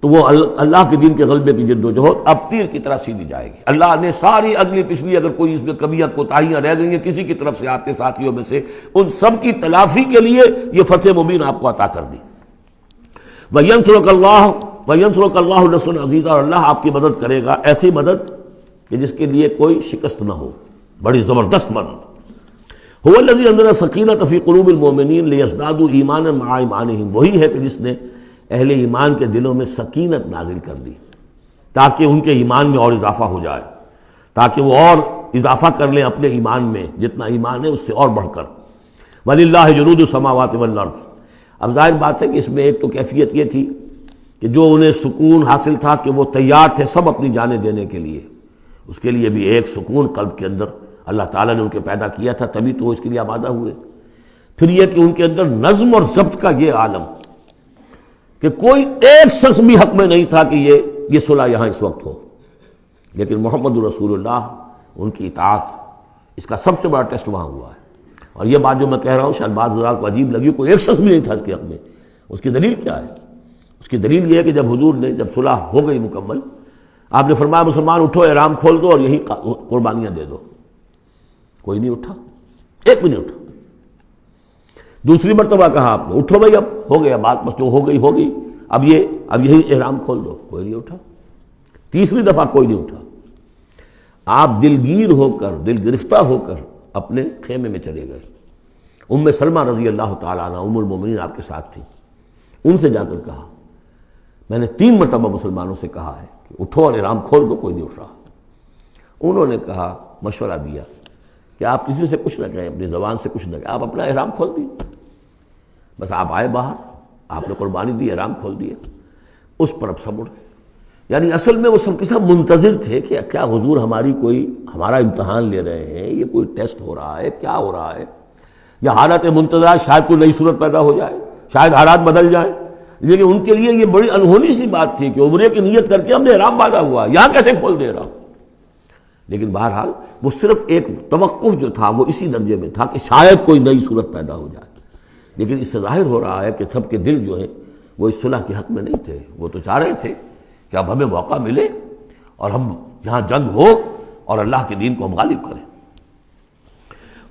تو وہ اللہ کے دین کے غلبے کی جد و جہد اب تیر کی طرح سیدھی جائے گی۔ اللہ نے ساری اگلی پچھلی اگر کوئی اس میں کمیاں کوتاہیاں رہ گئی ہیں کسی کی طرف سے آپ کے ساتھیوں میں سے، ان سب کی تلافی کے لیے یہ فتح مبین آپ کو عطا کر دی۔ وَيَنْصُرَكَ اللَّهُ نَصْرًا عَزِيزًا، اور اللہ آپ کی مدد کرے گا ایسی مدد کہ جس کے لیے کوئی شکست نہ ہو، بڑی زبردست مدد۔ هُوَ الَّذِي أَنزَلَ السَّكِينَةَ فِي قُلُوبِ الْمُؤْمِنِينَ لِيَزْدَادُوا إِيمَانًا مَعَ إِيمَانِهِمْ، وہی ہے کہ جس نے اہل ایمان کے دلوں میں سکینت نازل کر دی تاکہ ان کے ایمان میں اور اضافہ ہو جائے، تاکہ وہ اور اضافہ کر لیں اپنے ایمان میں، جتنا ایمان ہے اس سے اور بڑھ کر۔ وَلِلَّهِ جُنُودُ السَّمَاوَاتِ وَالْأَرْضِ، اب ظاہر بات ہے کہ اس میں ایک تو کیفیت یہ تھی کہ جو انہیں سکون حاصل تھا کہ وہ تیار تھے سب اپنی جانیں دینے کے لیے، اس کے لیے بھی ایک سکون قلب کے اندر اللہ تعالیٰ نے ان کے پیدا کیا تھا، تبھی تو وہ اس کے لیے آمادہ ہوئے۔ پھر یہ کہ ان کے اندر نظم اور ضبط کا یہ عالم کہ کوئی ایک شخص بھی حق میں نہیں تھا کہ یہ صلح یہاں اس وقت ہو، لیکن محمد رسول اللہ، ان کی اطاعت، اس کا سب سے بڑا ٹیسٹ وہاں ہوا ہے۔ اور یہ بات جو میں کہہ رہا ہوں شاید بعض حضرات کو عجیب لگی، کوئی ایک شخص بھی نہیں تھا اس کے حق میں۔ اس کی دلیل کیا ہے؟ اس کی دلیل یہ ہے کہ جب حضور نے جب صلح ہو گئی مکمل، آپ نے فرمایا مسلمان اٹھو، احرام کھول دو اور یہی قربانیاں دے دو۔ کوئی نہیں اٹھا، ایک بھی نہیں اٹھا۔ دوسری مرتبہ کہا آپ نے اٹھو بھائی، اب ہو گیا بات، بس جو ہو گئی، اب یہی احرام کھول دو، کوئی نہیں اٹھا۔ تیسری دفعہ کوئی نہیں اٹھا۔ آپ دلگیر ہو کر، دل گرفتہ ہو کر اپنے خیمے میں چلے گئے۔ ام سلمہ رضی اللہ تعالیٰ عنہ ام المومنین آپ کے ساتھ تھی، ان سے جا کر کہا، میں نے 3 مرتبہ مسلمانوں سے کہا ہے کہ اٹھو اور احرام کھول دو، کوئی نہیں اٹھ رہا۔ انہوں نے کہا، مشورہ دیا کہ آپ کسی سے کچھ نہ کہیں، اپنی زبان سے کچھ نہ کہیں، آپ اپنا احرام کھول دیے، بس آپ آئے باہر، آپ نے قربانی دی، احرام کھول دیا۔ اس پر اب سب اٹھ گئے۔ یعنی اصل میں وہ سب کے سب منتظر تھے کہ کیا حضور ہمارا امتحان لے رہے ہیں، یہ کوئی ٹیسٹ ہو رہا ہے، کیا ہو رہا ہے، یا حالت منتظر شاید کوئی نئی صورت پیدا ہو جائے، شاید حالات بدل جائیں۔ لیکن ان کے لیے یہ بڑی انہونی سی بات تھی کہ عمرے کی نیت کر کے ہم نے احرام باندھا ہوا، یہاں کیسے کھول دے رہا ہوں۔ لیکن بہرحال وہ صرف ایک توقف جو تھا وہ اسی درجے میں تھا کہ شاید کوئی نئی صورت پیدا ہو جائے۔ لیکن اس سے ظاہر ہو رہا ہے کہ سب کے دل جو ہے وہ اس صلح کے حق میں نہیں تھے، وہ تو چاہ رہے تھے کہ اب ہمیں موقع ملے اور ہم یہاں جنگ ہو اور اللہ کے دین کو ہم غالب کریں۔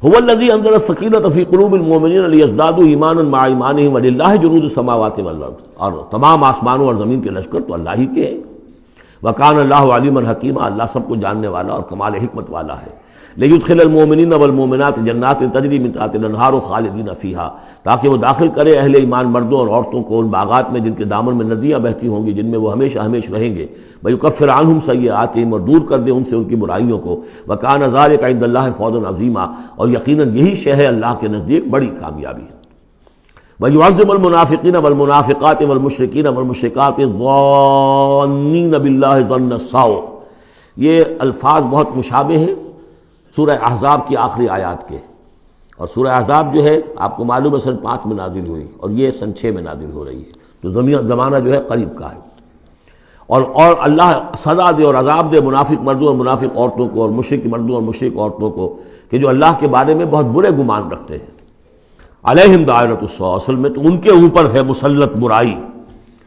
هو الذی انزل السکینۃ فی قلوب المؤمنین لیزدادوا ایمانا مع ایمانہم وللہ جنود السماوات والارض، اور تمام آسمانوں اور زمین کے لشکر تو اللہ ہی کے ہیں۔ وکان اللہ علیما حکیما، اللہ سب کو جاننے والا اور کمال حکمت والا ہے۔ لیدخل المؤمنین والمؤمنات جنات تجری من تحتها الانہار خالدین فیہا، تاکہ وہ داخل کرے اہل ایمان مردوں اور عورتوں کو ان باغات میں جن کے دامن میں ندیاں بہتی ہوں گی، جن میں وہ ہمیشہ ہمیشہ رہیں گے، ویکفر عنہم سیئاتہم، اور دور کر دے ان سے ان کی برائیوں کو، وکان ذلک عند اللہ فوزا عظیما، اور یقیناً یہی شے ہے اللہ کے نزدیک بڑی کامیابی۔ وَيُعَذِّبُ الْمُنَافِقِينَ وَالْمُنَافِقَاتِ وَالْمُشْرِكِينَ وَالْمُشْرِكَاتِ الظَّانِّينَ بِاللَّهِ ظَنَّ السَّوْءِ، یہ الفاظ بہت مشابہ ہیں سورہ احزاب کی آخری آیات کے، اور سورہ احزاب جو ہے آپ کو معلوم ہے سن 5 میں نازل ہوئی، اور یہ سن 6 میں نازل ہو رہی ہے، تو زمانہ جو ہے قریب کا ہے۔ اور اللہ سزا دے اور عذاب دے منافق مردوں اور منافق عورتوں کو، اور مشرک مردوں اور مشرک عورتوں کو، کہ جو اللہ کے بارے میں بہت برے گمان رکھتے ہیں۔ علیہم دائرۃ السوء، اصل میں تو ان کے اوپر ہے مسلط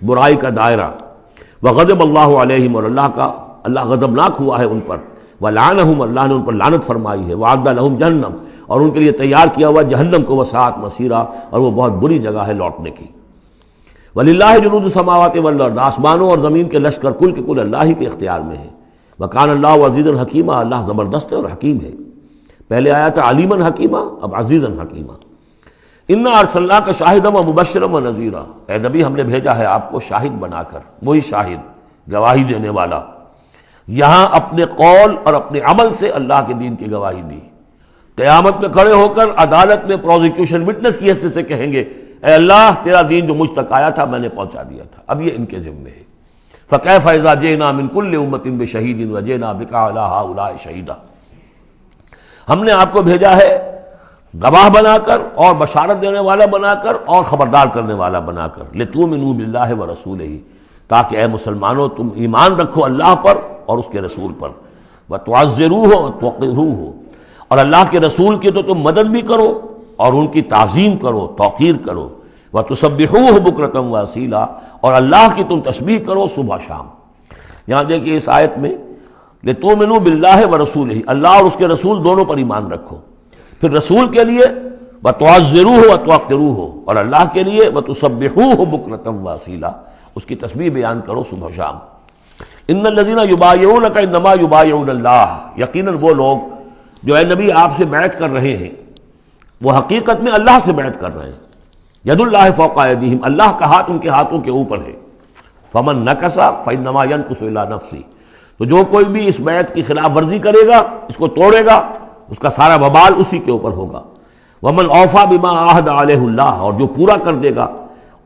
برائی کا دائرہ۔ وغضب اللہ علیہم، اور اللہ غضبناک ہوا ہے ان پر، ولعنہم، اللہ نے ان پر لعنت فرمائی ہے، وعد لہم جہنم، اور ان کے لیے تیار کیا ہوا جہنم کو، وساعت مصیرا، اور وہ بہت بری جگہ ہے لوٹنے کی۔ وللہ جنود السماوات والارض، آسمانوں اور زمین کے لشکر کل کے کل اللہ ہی کے اختیار میں ہیں۔ وکان اللہ عزیزا حکیما، اللہ زبردست ہے اور حکیم ہے۔ پہلے آیا تھا علیما حکیما، اب عزیزا حکیما۔ انا ارسلناک شاہدا ومبشرا ونذیرا، اے نبی ہم نے بھیجا ہے آپ کو شاہد بنا کر، وہی شاہد گواہی دینے والا۔ یہاں اپنے قول اور اپنے عمل سے اللہ کے دین کی گواہی دی، قیامت میں کھڑے ہو کر عدالت میں پروزیکیوشن وٹنس کی حیثیت سے کہیں گے اے اللہ تیرا دین جو مجھ تک آیا تھا میں نے پہنچا دیا تھا، اب یہ ان کے ذمے ہے۔ فکیف اذا جئنا من کل امۃ بشہید وجئنا بک علی ہؤلاء شہیدا، ہم نے آپ کو بھیجا ہے گواہ بنا کر اور بشارت دینے والا بنا کر اور خبردار کرنے والا بنا کر، لتؤمنوا باللہ ورسولہ، تاکہ اے مسلمانوں تم ایمان رکھو اللہ پر اور اس کے رسول پر، وتعزروہ وتوقروہ، اور اللہ کے رسول کی تو تم مدد بھی کرو اور ان کی تعظیم کرو، توقیر کرو، وتسبحوہ بکرۃ واصیلا، اور اللہ کی تم تسبیح کرو صبح شام۔ یہاں دیکھیے اس آیت میں لتؤمنوا باللہ ورسولہ، اللہ اور اس کے رسول دونوں پر ایمان رکھو، پھر رسول کے لیے وتعزروہ وتوقروہ، اور اللہ کے لیے وتسبحوہ بکرۃ واصیلا، اس کی تسبیح بیان کرو صبح شام۔ ان الذین یبایعونک انما یبایعون اللہ، یقیناً وہ لوگ جو اے نبی آپ سے بیعت کر رہے ہیں وہ حقیقت میں اللہ سے بیعت کر رہے ہیں۔ ید اللہ فوق ایدیہم، اللہ کا ہاتھ ان کے ہاتھوں کے اوپر ہے۔ فمن نکث فانما ینکث الی نفسہ، تو جو کوئی بھی اس بیعت کی خلاف ورزی کرے گا، اس کو توڑے گا، اس کا سارا وبال اسی کے اوپر ہوگا۔ ومن اوفی بما عاہد علیہ اللہ، اور جو پورا کر دے گا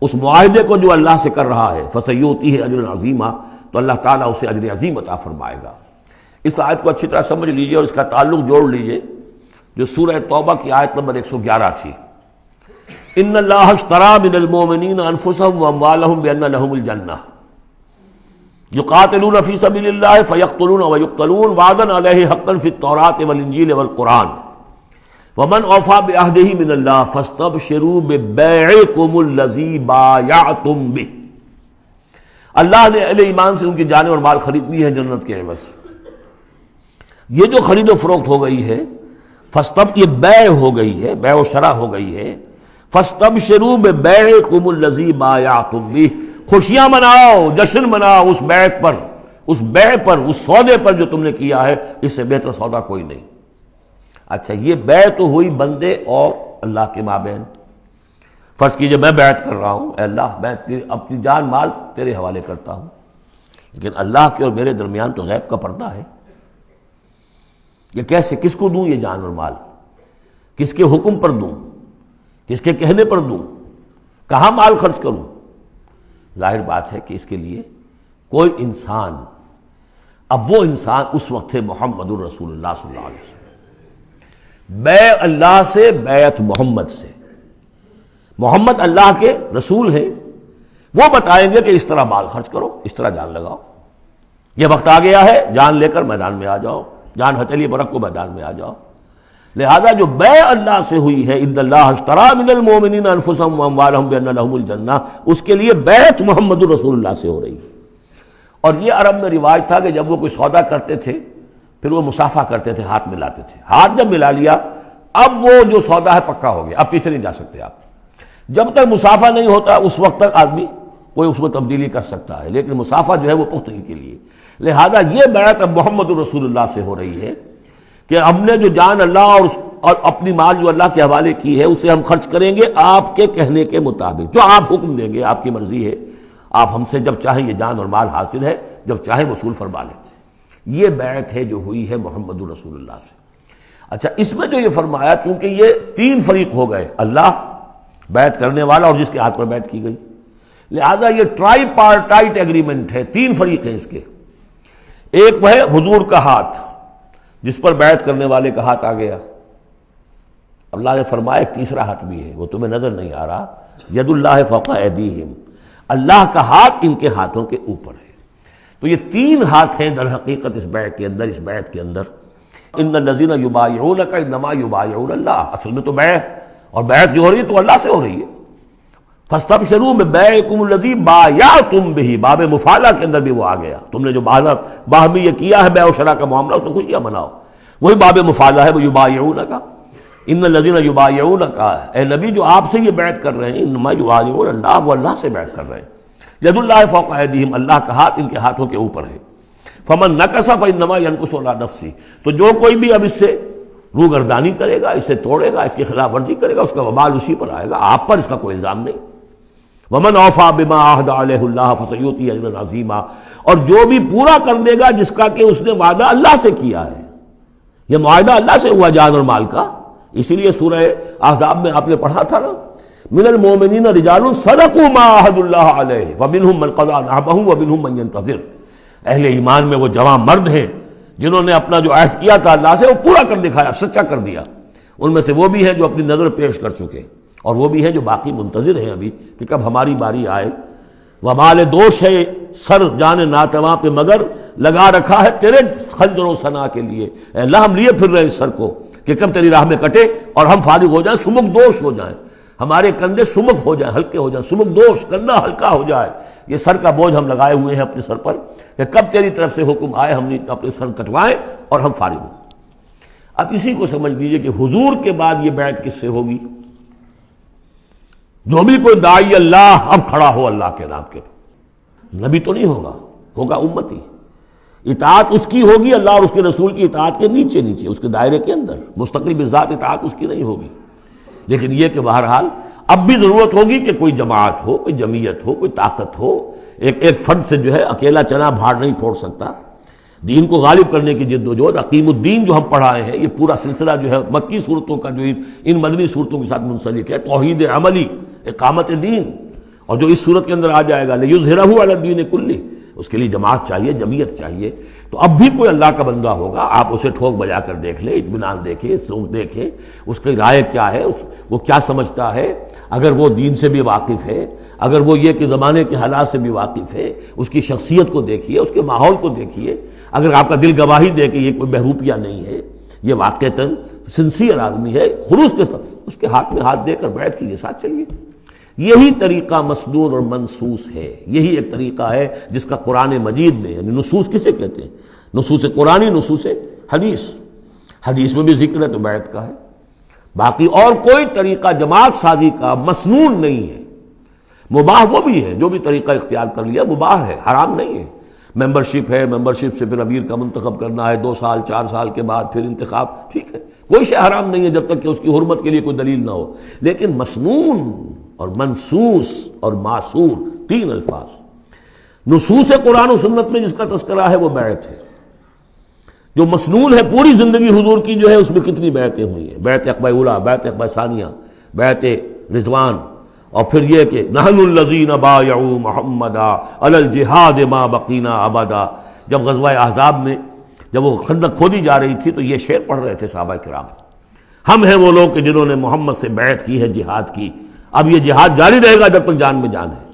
اس معاہدے کو جو اللہ سے کر رہا ہے، فسیؤتیہ اجرا عظیما، تو اللہ تعالیٰ اسے اجر عظیم عطا فرمائے گا۔ اس آیت کو اچھی طرح سمجھ لیجئے اور اس کا تعلق جوڑ لیجئے جو سورہ توبہ کی آیت نمبر 111 تھی۔ ان اللہ اشتری من المؤمنین انفسهم واموالهم بان لهم الجنہ یقاتلون فی سبیل اللہ فیقتلون ویقتلون وعدا علیہ حقا فی التوراۃ والانجیل والقرآن ومن اوفی بعہدہ من اللہ فاستبشروا ببیعکم الذی بایعتم بہ، اللہ نے اہل ایمان سے ان کی جانیں اور مال خرید لی ہے جنت کے عوض۔ یہ جو خرید و فروخت ہو گئی ہے یہ بیع ہو گئی ہے، بیع و شرع ہو گئی ہے۔ فاستبشروا ببیعکم الذی بایعتم بہ، خوشیاں مناؤ، جشن مناؤ اس بیعت پر، اس بیع پر، اس سودے پر جو تم نے کیا ہے، اس سے بہتر سودا کوئی نہیں۔ اچھا یہ بیع تو ہوئی بندے اور اللہ کے مابین۔ فرض کیجئے میں بیعت کر رہا ہوں، اے اللہ میں اپنی جان مال تیرے حوالے کرتا ہوں، لیکن اللہ کے اور میرے درمیان تو غیب کا پردہ ہے۔ یہ کیسے، کس کو دوں یہ جان اور مال؟ کس کے حکم پر دوں؟ کس کے کہنے پر دوں؟ کہاں مال خرچ کروں؟ ظاہر بات ہے کہ اس کے لیے کوئی انسان، اب وہ انسان اس وقت ہے محمد الرسول اللہ صلی اللہ علیہ وسلم۔ بیع اللہ سے، بیعت محمد سے۔ محمد اللہ کے رسول ہیں، وہ بتائیں گے کہ اس طرح مال خرچ کرو، اس طرح جان لگاؤ، یہ وقت آ گیا ہے جان لے کر میدان میں آ جاؤ، جان ہتھیلی پر رکھ کو میدان میں آ جاؤ۔ لہذا جو بیع اللہ سے ہوئی ہے، ان اللہ اشتری من المؤمنین انفسهم واموالهم بان لهم الجنہ، اس کے لیے بیعت محمد رسول اللہ سے ہو رہی ہے۔ اور یہ عرب میں رواج تھا کہ جب وہ کوئی سودا کرتے تھے پھر وہ مصافحہ کرتے تھے، ہاتھ ملاتے تھے۔ ہاتھ جب ملا لیا اب وہ جو سودا ہے پکا ہو گیا، اب پیچھے نہیں جا سکتے آپ۔ جب تک مصافحہ نہیں ہوتا اس وقت تک آدمی کوئی اس میں تبدیلی کر سکتا ہے، لیکن مصافحہ جو ہے وہ پختگی کے لیے۔ لہذا یہ بیعت اب محمد رسول اللہ سے ہو رہی ہے کہ ہم نے جو جان اللہ اور اپنی مال جو اللہ کے حوالے کی ہے اسے ہم خرچ کریں گے آپ کے کہنے کے مطابق، جو آپ حکم دیں گے، آپ کی مرضی ہے، آپ ہم سے جب چاہیں یہ جان اور مال حاصل ہے، جب چاہیں وصول فرما لیں۔ یہ بیعت ہے جو ہوئی ہے محمد رسول اللہ سے۔ اچھا، اس میں جو یہ فرمایا، چونکہ یہ تین فریق ہو گئے، اللہ، بیعت کرنے والا اور جس کے ہاتھ پر بیعت کی گئی، لہذا یہ ٹرائی پارٹائٹ ایگریمنٹ ہے، تین فریق ہیں اس کے۔ ایک وہ ہے حضور کا ہاتھ، جس پر بیعت کرنے والے کا ہاتھ آ گیا۔ اللہ نے فرمایا ایک تیسرا ہاتھ بھی ہے، وہ تمہیں نظر نہیں آ رہا، ید اللہ فوق ایدیہم، اللہ کا ہاتھ ان کے ہاتھوں کے اوپر ہے۔ تو یہ تین ہاتھ ہیں در حقیقت اس بیعت کے اندر، اس بیعت کے اندر۔ ان الذین یبایعونک انما یبایعون اللہ، اصل میں تو بیعت، اور بیعت جو ہو رہی ہے تو اللہ سے ہو رہی ہے۔ فاستبشروا ببیعکم الذی بایعتم بہ، باب مفاعلہ کے اندر بھی وہ آ گیا، تم نے جو باہمی یہ کیا ہے بیع و شراء کا معاملہ، اس میں خوشیاں مناؤ، وہی باب مفاعلہ ہے، وہ یبایعونک، ان الذین یبایعونک، اے نبی جو آپ سے یہ بیعت کر رہے ہیں، انما یبایعون اللہ، وہ اللہ سے بیعت کر رہے ہیں۔ ید اللہ فوق ایدیہم، اللہ کا ہاتھ ان کے ہاتھوں کے اوپر ہے۔ فمن نکث فانما ینکث علی نفسہ، تو جو کوئی بھی اب اس سے روگردانی کرے گا، اسے توڑے گا، اس کی خلاف ورزی کرے گا، اس کا وبال اسی پر آئے گا، آپ پر اس کا کوئی الزام نہیں۔ ومن اوفی بما عہد علیہ اللہ فسیؤتی اجرا عظیما، اور جو بھی پورا کر دے گا جس کا کہ اس نے وعدہ اللہ سے کیا ہے، یہ معاہدہ اللہ سے ہوا جان اور مال کا۔ اسی لیے سورہ احزاب میں آپ نے پڑھا تھا نا، من المؤمنین رجال صدقوا ما عہدوا اللہ علیہ فمنہم من قضی نحبہ ومنہم من ینتظر، اہل ایمان میں وہ جوان مرد ہیں جنہوں نے اپنا جو عہد کیا تھا اللہ سے وہ پورا کر دکھایا، سچا کر دیا۔ ان میں سے وہ بھی ہیں جو اپنی نظر پیش کر چکے، اور وہ بھی ہیں جو باقی منتظر ہیں ابھی کہ کب ہماری باری آئے۔ وبال دوش ہے سر جان ناتواں پہ، مگر لگا رکھا ہے تیرے خنجر و ثنا کے لیے، اے اللہ ہم لیے پھر رہے اس سر کو کہ کب تیری راہ میں کٹے اور ہم فارغ ہو جائیں، سمک دوش ہو جائیں، ہمارے کندھے سمک ہو جائیں، ہلکے ہو جائیں، سمک دوش، کندھا ہلکا ہو جائے۔ یہ سر کا بوجھ ہم لگائے ہوئے ہیں اپنے سر پر کہ کب تیری طرف سے حکم آئے ہم نے اپنے سر کٹوائیں اور ہم فارغ ہوں۔ اب اسی کو سمجھ لیجئے کہ حضور کے بعد یہ بیعت کس سے ہوگی؟ جو بھی کوئی داعی اللہ اب کھڑا ہو اللہ کے نام کے، نبی تو نہیں ہوگا، ہوگا امتی، اطاعت اس کی ہوگی اللہ اور اس کے رسول کی اطاعت کے نیچے نیچے، اس کے دائرے کے اندر، مستقل بذات اطاعت اس کی نہیں ہوگی۔ لیکن یہ کہ بہرحال اب بھی ضرورت ہوگی کہ کوئی جماعت ہو، کوئی جمعیت ہو، کوئی طاقت ہو، ایک فرد سے جو ہے اکیلا چنا بھاڑ نہیں پھوڑ سکتا۔ دین کو غالب کرنے کی جد و جہد، عقیم الدین جو ہم پڑھائے ہیں، یہ پورا سلسلہ جو ہے مکی صورتوں کا جو ان مدنی صورتوں کے ساتھ منسلک ہے، توحید عملی، اقامت دین، اور جو اس صورت کے اندر آ جائے گا لیظہرہ علی الدین کلہ، اس کے لیے جماعت چاہیے، جمعیت چاہیے۔ تو اب بھی کوئی اللہ کا بندہ ہوگا، آپ اسے ٹھوک بجا کر دیکھ لیں، اطمینان دیکھیں، سوچ دیکھیں اس کی رائے کیا ہے، وہ کیا سمجھتا ہے، اگر وہ دین سے بھی واقف ہے، اگر وہ یہ کہ زمانے کے حالات سے بھی واقف ہے، اس کی شخصیت کو دیکھیے، اس کے ماحول کو دیکھیے، اگر آپ کا دل گواہی دے کہ یہ کوئی بہروپیہ نہیں ہے، یہ واقعتاً سنسیئر آدمی ہے، خلوص کے ساتھ اس کے ہاتھ میں ہاتھ دے کر بیٹھ کے یہ ساتھ چلیے۔ یہی طریقہ مسنون اور منصوص ہے، یہی ایک طریقہ ہے جس کا قرآن مجید میں، یعنی نصوص کسے کہتے ہیں؟ نصوص قرآنی، نصوص حدیث، حدیث میں بھی ذکر ہے تو بیعت کا ہے۔ باقی اور کوئی طریقہ جماعت سازی کا مسنون نہیں ہے، مباح وہ بھی ہے، جو بھی طریقہ اختیار کر لیا مباح ہے، حرام نہیں ہے۔ ممبرشپ ہے، ممبرشپ سے پھر امیر کا منتخب کرنا ہے، 2 سال 4 سال کے بعد پھر انتخاب، ٹھیک ہے، کوئی شے حرام نہیں ہے جب تک کہ اس کی حرمت کے لیے کوئی دلیل نہ ہو۔ لیکن مسنون اور منصوص اور معصور، تین الفاظ، نصوص قرآن و سنت میں جس کا تذکرہ ہے وہ بیعت ہے۔ جو مسنون ہے پوری زندگی حضور کی جو ہے اس میں کتنی بیعتیں ہوئی ہیں، بیعت عقبہ اولیٰ، بیعت عقبہ ثانیہ، بیعت رضوان، اور پھر یہ کہ نحن الذین بایعوا محمدا علی الجہاد ما بقینا ابدا۔ جب غزوہ احزاب میں جب وہ خندق کھودی جا رہی تھی تو یہ شعر پڑھ رہے تھے صحابہ کرام، ہم ہیں وہ لوگ کہ جنہوں نے محمد سے بیعت کی ہے جہاد کی، اب یہ جہاد جاری رہے گا جب تک جان میں جان ہے۔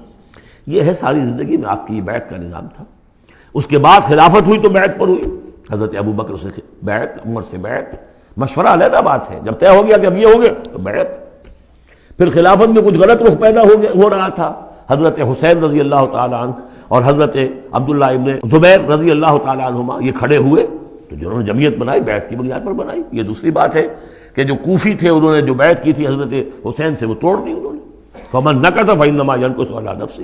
یہ ہے ساری زندگی میں آپ کی بیعت کا نظام تھا۔ اس کے بعد خلافت ہوئی تو بیعت پر ہوئی، حضرت ابو بکر سے بیعت، عمر سے بیعت، مشورہ علیحدہ بات ہے، جب طے ہو گیا کہ اب یہ ہو گیا تو بیعت۔ پھر خلافت میں کچھ غلط رخ پیدا ہو رہا تھا، حضرت حسین رضی اللہ تعالیٰ عنہ اور حضرت عبداللہ ابن زبیر رضی اللہ تعالیٰ عنہما یہ کھڑے ہوئے تو جنہوں نے جمعیت بنائی بیعت کی بنیاد پر بنائی۔ یہ دوسری بات ہے کہ جو کوفی تھے انہوں نے جو بیعت کی تھی حضرت حسین سے وہ توڑ دی انہوں نے، فمن نکث فانما ینکث علی نفسہ۔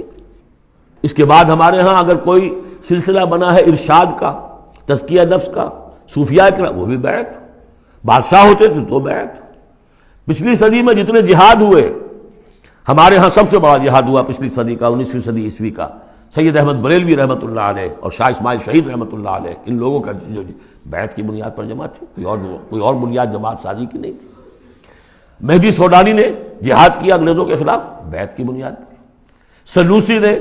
اس کے بعد ہمارے ہاں اگر کوئی سلسلہ بنا ہے ارشاد کا، تزکیہ نفس کا، صوفیاء کرام وہ بھی بیعت، بادشاہ ہوتے تھے تو بیعت۔ پچھلی صدی میں جتنے جہاد ہوئے، ہمارے ہاں سب سے بڑا جہاد ہوا پچھلی صدی کا، 19ویں صدی عیسوی کا، سید احمد بریلوی رحمۃ اللہ علیہ اور شاہ اسماعیل شہید رحمۃ اللہ علیہ، ان لوگوں کا جو بیعت کی بنیاد پر جماعت تھی، کوئی اور بنیاد جماعت سازی کی نہیں تھی۔ مہدی سوڈانی نے جہاد کیا انگریزوں کے خلاف بیعت کی بنیاد پر، سنوسی نے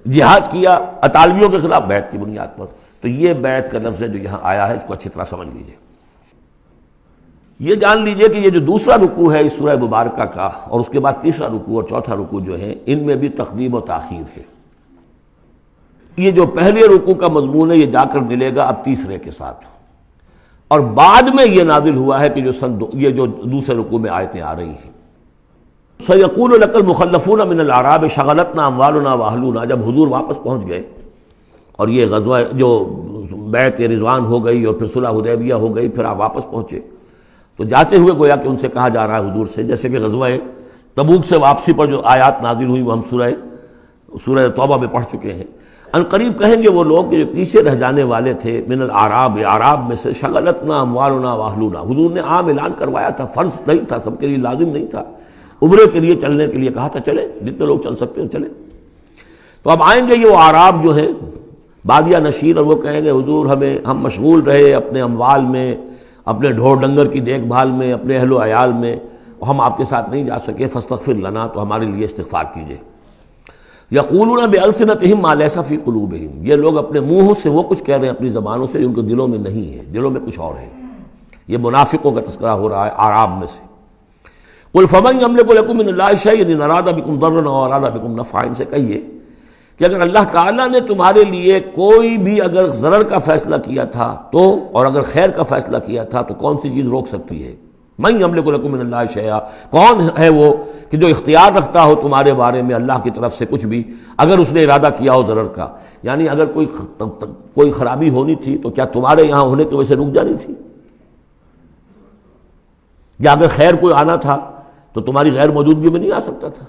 جہاد کیا اطالویوں کے خلاف بیعت کی بنیاد پر۔ تو یہ بیعت کا لفظ ہے جو یہاں آیا ہے، اس کو اچھی طرح سمجھ لیجئے۔ یہ جان لیجئے کہ یہ جو دوسرا رکوع ہے اس سورہ مبارکہ کا، اور اس کے بعد تیسرا رکوع اور چوتھا رکوع جو ہے، ان میں بھی تقدیم و تاخیر ہے۔ یہ جو پہلے رکوع کا مضمون ہے یہ جا کر ملے گا اب تیسرے کے ساتھ، اور بعد میں یہ نازل ہوا ہے کہ یہ جو دوسرے رکوع میں آیتیں آ رہی ہیں۔ سَيَقُولُ لَكَ الْمُخَلَّفُونَ مِنَ الْأَعْرَابِ شَغَلَتْنَا أَمْوَالُنَا وَأَهْلُونَا، جب حضور واپس پہنچ گئے اور یہ غزوہ جو بیعت رضوان ہو گئی اور پھر صلح حدیبیہ ہو گئی، پھر آپ واپس پہنچے تو جاتے ہوئے گویا کہ ان سے کہا جا رہا ہے حضور سے، جیسے کہ غزوہ تبوک سے واپسی پر جو آیات نازل ہوئی وہ ہم سورہ توبہ میں پڑھ چکے ہیں۔ ان قریب کہیں گے وہ لوگ جو پیچھے رہ جانے والے تھے، من الاعراب، اعراب میں سے، شغلتنا اموالنا واہلونا، حضور نے عام اعلان کروایا تھا، فرض نہیں تھا، سب کے لیے لازم نہیں تھا، عمرے کے لیے چلنے کے لیے کہا تھا چلے، جتنے لوگ چل سکتے ہیں چلے۔ تو اب آئیں گے یہ وہ اعراب جو ہے بادیہ نشین، اور وہ کہیں گے حضور ہم مشغول رہے اپنے اموال میں، اپنے ڈھور ڈنگر کی دیکھ بھال میں، اپنے اہل و عیال میں، ہم آپ کے ساتھ نہیں جا سکے، فاستغفر لنا، تو ہمارے لیے استغفار کیجئے۔ یقولون بألسنتہم ما لیس فی قلوبہم، یہ لوگ اپنے منہوں سے وہ کچھ کہہ رہے ہیں اپنی زبانوں سے جو ان کے دلوں میں نہیں ہے، دلوں میں کچھ اور ہے۔ یہ منافقوں کا تذکرہ ہو رہا ہے اعراب میں سے۔ قل فمن یملک لکم من اللہ شیئا ان اراد بکم ضرا او اراد بکم نفعا، ان سے کہیے کہ اگر اللہ تعالیٰ نے تمہارے لیے کوئی بھی اگر ضرر کا فیصلہ کیا تھا تو، اور اگر خیر کا فیصلہ کیا تھا تو کون سی چیز روک سکتی ہے؟ من یملک لکم من اللہ شیئا، کون ہے وہ کہ جو اختیار رکھتا ہو تمہارے بارے میں اللہ کی طرف سے کچھ بھی، اگر اس نے ارادہ کیا ہو ضرر کا، یعنی اگر کوئی خرابی ہونی تھی تو کیا تمہارے یہاں ہونے کی وجہ سے رک جانی تھی؟ یا اگر خیر کوئی آنا تھا تو تمہاری غیر موجودگی میں نہیں آ سکتا تھا؟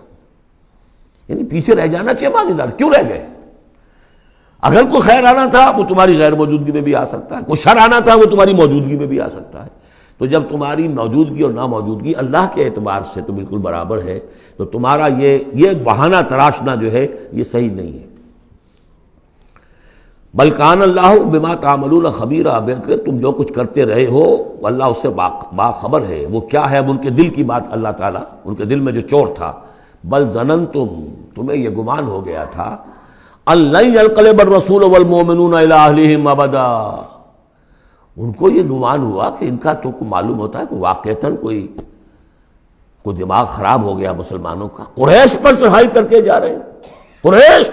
یعنی پیچھے رہ جانا چاہیے معنی دار، کیوں رہ گئے؟ اگر کوئی خیر آنا تھا وہ تمہاری غیر موجودگی میں بھی آ سکتا ہے، کوئی شر آنا تھا وہ تمہاری موجودگی میں بھی آ سکتا ہے۔ تو جب تمہاری موجودگی اور ناموجودگی اللہ کے اعتبار سے تو بالکل برابر ہے، تو تمہارا یہ بہانہ تراشنا جو ہے یہ صحیح نہیں ہے۔ بل کان اللہ بما تعملون خبیرا، بلکہ تم جو کچھ کرتے رہے ہو اللہ اس سے باخبر ہے۔ وہ کیا ہے؟ اب ان کے دل کی بات اللہ تعالیٰ، ان کے دل میں جو چور تھا، بل ظننتم، تمہیں یہ گمان ہو گیا تھا، ان لن ينقلب الرسول والمؤمنون الى اہلہم ابدا، ان کو یہ گمان ہوا کہ ان کا تو معلوم ہوتا ہے کہ واقعتاً کوئی دماغ خراب ہو گیا مسلمانوں کا، قریش پر چڑھائی کر کے جا رہے ہیں، قریش۔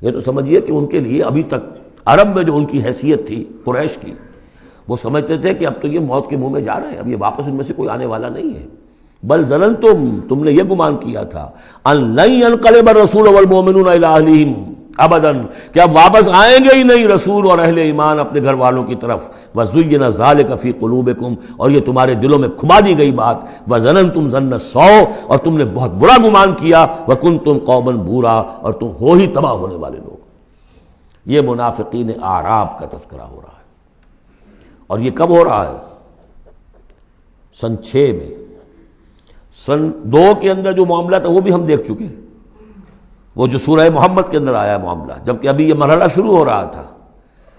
یہ تو سمجھیے کہ ان کے لیے ابھی تک عرب میں جو ان کی حیثیت تھی قریش کی، وہ سمجھتے تھے کہ اب تو یہ موت کے منہ میں جا رہے ہیں، اب یہ واپس ان میں سے کوئی آنے والا نہیں ہے۔ بل ظننتم، تم نے یہ گمان کیا تھا، ان لن ينقلب الرسول والمؤمنون الى اہلہم ابدا، کہ اب واپس آئیں گے ہی نہیں رسول اور اہل ایمان اپنے گھر والوں کی طرف۔ وزین ذلک فی قلوبکم، اور یہ تمہارے دلوں میں کھما دی گئی بات، وظننتم ظن السوء، اور تم نے بہت برا گمان کیا، وکنتم قوما بورا، اور تم ہو ہی تباہ ہونے والے لوگ۔ یہ منافقین اعراب کا تذکرہ ہو رہا ہے، اور یہ کب ہو رہا ہے؟ سن 6 میں۔ سن 2 کے اندر جو معاملہ تھا وہ بھی ہم دیکھ چکے ہیں، وہ جو سورہ محمد کے اندر آیا معاملہ، جبکہ ابھی یہ مرحلہ شروع ہو رہا تھا،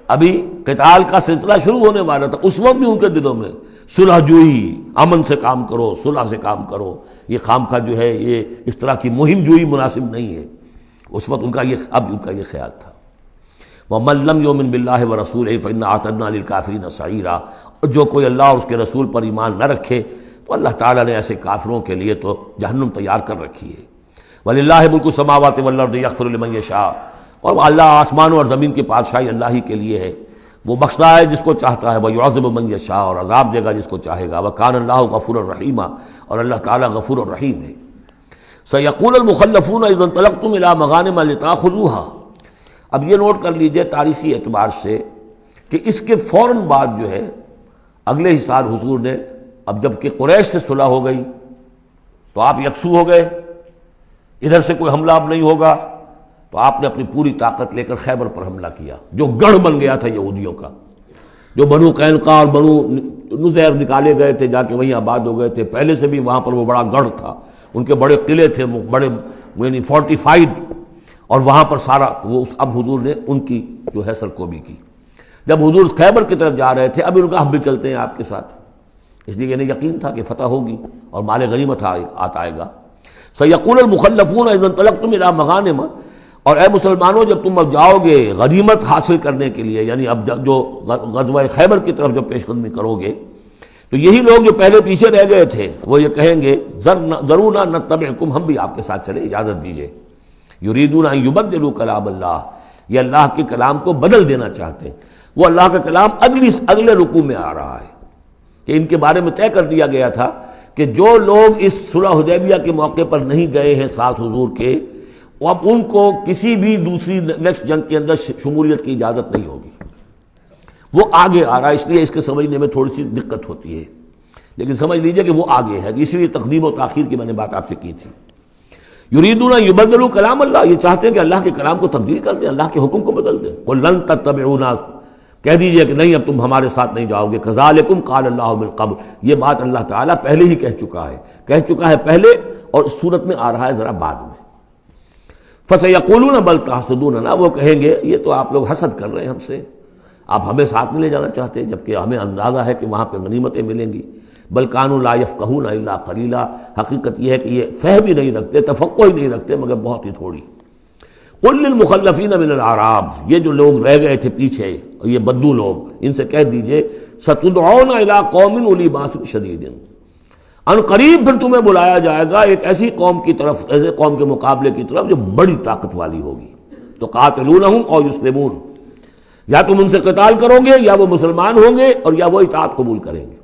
ابھی قتال کا سلسلہ شروع ہونے والا تھا، اس وقت بھی ان کے دلوں میں صلح جوئی، امن سے کام کرو، صلح سے کام کرو، یہ خامخواہ جو ہے یہ اس طرح کی مہم جوئی مناسب نہیں ہے، اس وقت ان کا یہ خیال تھا۔ وَمَن لَّمْ يُؤْمِن بِاللَّهِ وَرَسُولِهِ فَإِنَّا أَعْتَدْنَا لِلْكَافِرِينَ سَعِيرًا، اور جو کوئی اللہ اور اس کے رسول پر ایمان نہ رکھے تو اللہ تعالیٰ نے ایسے کافروں کے لیے تو جہنم تیار کر رکھی ہے۔ وَلِلَّهِ مُلْكُ السَّمَاوَاتِ وَالْأَرْضِ يَغْفِرُ لِمَن يَشَاءُ، اور اللہ آسمانوں اور زمین کی بادشاہی اللہ ہی کے لیے ہے، وہ بخشتا ہے جس کو چاہتا ہے، وَيُعَذِّبُ مَن يَشَاءُ، اور عذاب دے گا جس کو چاہے گا، وَكَانَ اللَّهُ غَفُورًا رَحِيمًا، اور اللہ تعالیٰ غفور الرحیم ہے۔ سَيَقُولُ الْمُخَلَّفُونَ إِذَا انطَلَقْتُمْ إِلَىٰ مَغَانِمَ لِتَأْخُذُوهَا، اب یہ نوٹ کر لیجئے تاریخی اعتبار سے کہ اس کے فوراً بعد جو ہے اگلے ہی سال حضور نے، اب جب کہ قریش سے صلح ہو گئی تو آپ یکسو ہو گئے، ادھر سے کوئی حملہ اب نہیں ہوگا، تو آپ نے اپنی پوری طاقت لے کر خیبر پر حملہ کیا، جو گڑھ بن گیا تھا یہودیوں کا، جو بنو قینقاع اور بنو نذیر نکالے گئے تھے، جا کے وہیں آباد ہو گئے تھے۔ پہلے سے بھی وہاں پر وہ بڑا گڑھ تھا، ان کے بڑے قلعے تھے، بڑے یعنی فورٹیفائڈ، اور وہاں پر سارا وہ اب حضور نے ان کی جو ہے سرکوبی کی۔ جب حضور خیبر کی طرف جا رہے تھے، اب ان کا ہم بھی چلتے ہیں آپ کے ساتھ، اس لیے انہیں یقین تھا کہ فتح ہوگی اور مال غنیمت آئے گا۔ سیقول المخلفون اذا انطلقتم الی مغانم، اور اے مسلمانوں جب تم اب جاؤ گے غنیمت حاصل کرنے کے لیے، یعنی اب جو غزوہ خیبر کی طرف جب پیش قدمی کرو گے، تو یہی لوگ جو پہلے پیچھے رہ گئے تھے وہ یہ کہیں گے ذرونا نتبعکم، ہم بھی آپ کے ساتھ چلیں، اجازت دیجیے۔ یریدون ان یبدلوا کلام اللہ، یہ اللہ کے کلام کو بدل دینا چاہتے ہیں۔ وہ اللہ کا کلام اگلے رکوع میں آ رہا ہے کہ ان کے بارے میں طے کر دیا گیا تھا کہ جو لوگ اس صلح حدیبیہ کے موقع پر نہیں گئے ہیں ساتھ حضور کے، اب ان کو کسی بھی دوسری نیکسٹ جنگ کے اندر شمولیت کی اجازت نہیں ہوگی۔ وہ آگے آ رہا ہے، اس لیے اس کے سمجھنے میں تھوڑی سی دقت ہوتی ہے، لیکن سمجھ لیجئے کہ وہ آگے ہے، اسی لیے تقدیم و تاخیر کی میں نے بات آپ سے کی تھی۔ یریدون ان یبدلوا کلام اللہ، یہ چاہتے ہیں کہ اللہ کے کلام کو تبدیل کر دیں، اللہ کے حکم کو بدل دیں۔ قل لن تتبعونا، کہہ دیجئے کہ نہیں اب تم ہمارے ساتھ نہیں جاؤ گے۔ کذالکم قال اللہ من قبل، یہ بات اللہ تعالیٰ پہلے ہی کہہ چکا ہے پہلے، اور اس صورت میں آ رہا ہے ذرا بعد میں۔ فسیقولون بل تحسدوننا، وہ کہیں گے یہ تو آپ لوگ حسد کر رہے ہیں ہم سے، آپ ہمیں ساتھ میں لے جانا چاہتے ہیں جبکہ ہمیں اندازہ ہے کہ وہاں پہ غنیمتیں ملیں گی۔ بل کانوا لا یفقہون الا قلیلا، حقیقت یہ ہے کہ یہ فہم ہی نہیں رکھتے، تفقہ ہی نہیں رکھتے مگر بہت ہی تھوڑی۔ قل للمخلفین من الاعراب، یہ جو لوگ رہ گئے تھے پیچھے، یہ بدو لوگ، ان سے کہہ دیجئے ستدعون الی قوم اولی باس شدید، ان قریب پھر تمہیں بلایا جائے گا ایک ایسی قوم کی طرف، ایسے قوم کے مقابلے کی طرف جو بڑی طاقت والی ہوگی۔ تو قاتلونہم او یسلمون، یا تم ان سے قتال کرو گے یا وہ مسلمان ہوں گے اور یا وہ اطاعت قبول کریں گے۔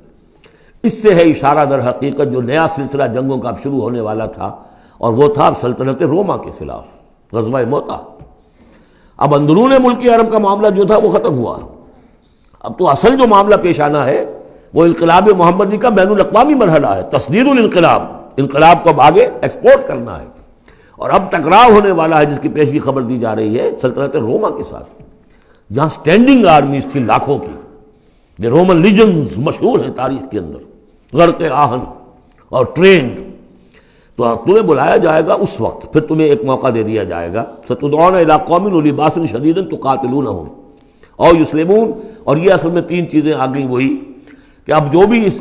اس سے ہے اشارہ در حقیقت جو نیا سلسلہ جنگوں کا اب شروع ہونے والا تھا، اور وہ تھا سلطنت روما کے خلاف غزوہ موطا۔ اب اندرون ملک عرب کا معاملہ جو تھا وہ ختم ہوا، اب تو اصل جو معاملہ پیش آنا ہے وہ انقلاب محمدی کا بین الاقوامی مرحلہ ہے، تصدیر الانقلاب، انقلاب کو اب آگے ایکسپورٹ کرنا ہے۔ اور اب ٹکراؤ ہونے والا ہے جس کی پیشگی خبر دی جا رہی ہے سلطنت روما کے ساتھ، جہاں سٹینڈنگ آرمیز تھی لاکھوں کی، جو رومن لیجنز مشہور ہیں تاریخ کے اندر، غرق آہن اور ٹرینڈ۔ تو تمہیں بلایا جائے گا اس وقت، پھر تمہیں ایک موقع دے دیا جائے گا، ستدعون الی قوم اولی باس شدید تقاتلونہم او یسلمون۔ اور یہ اصل میں تین چیزیں آ گئیں وہی کہ اب جو بھی اس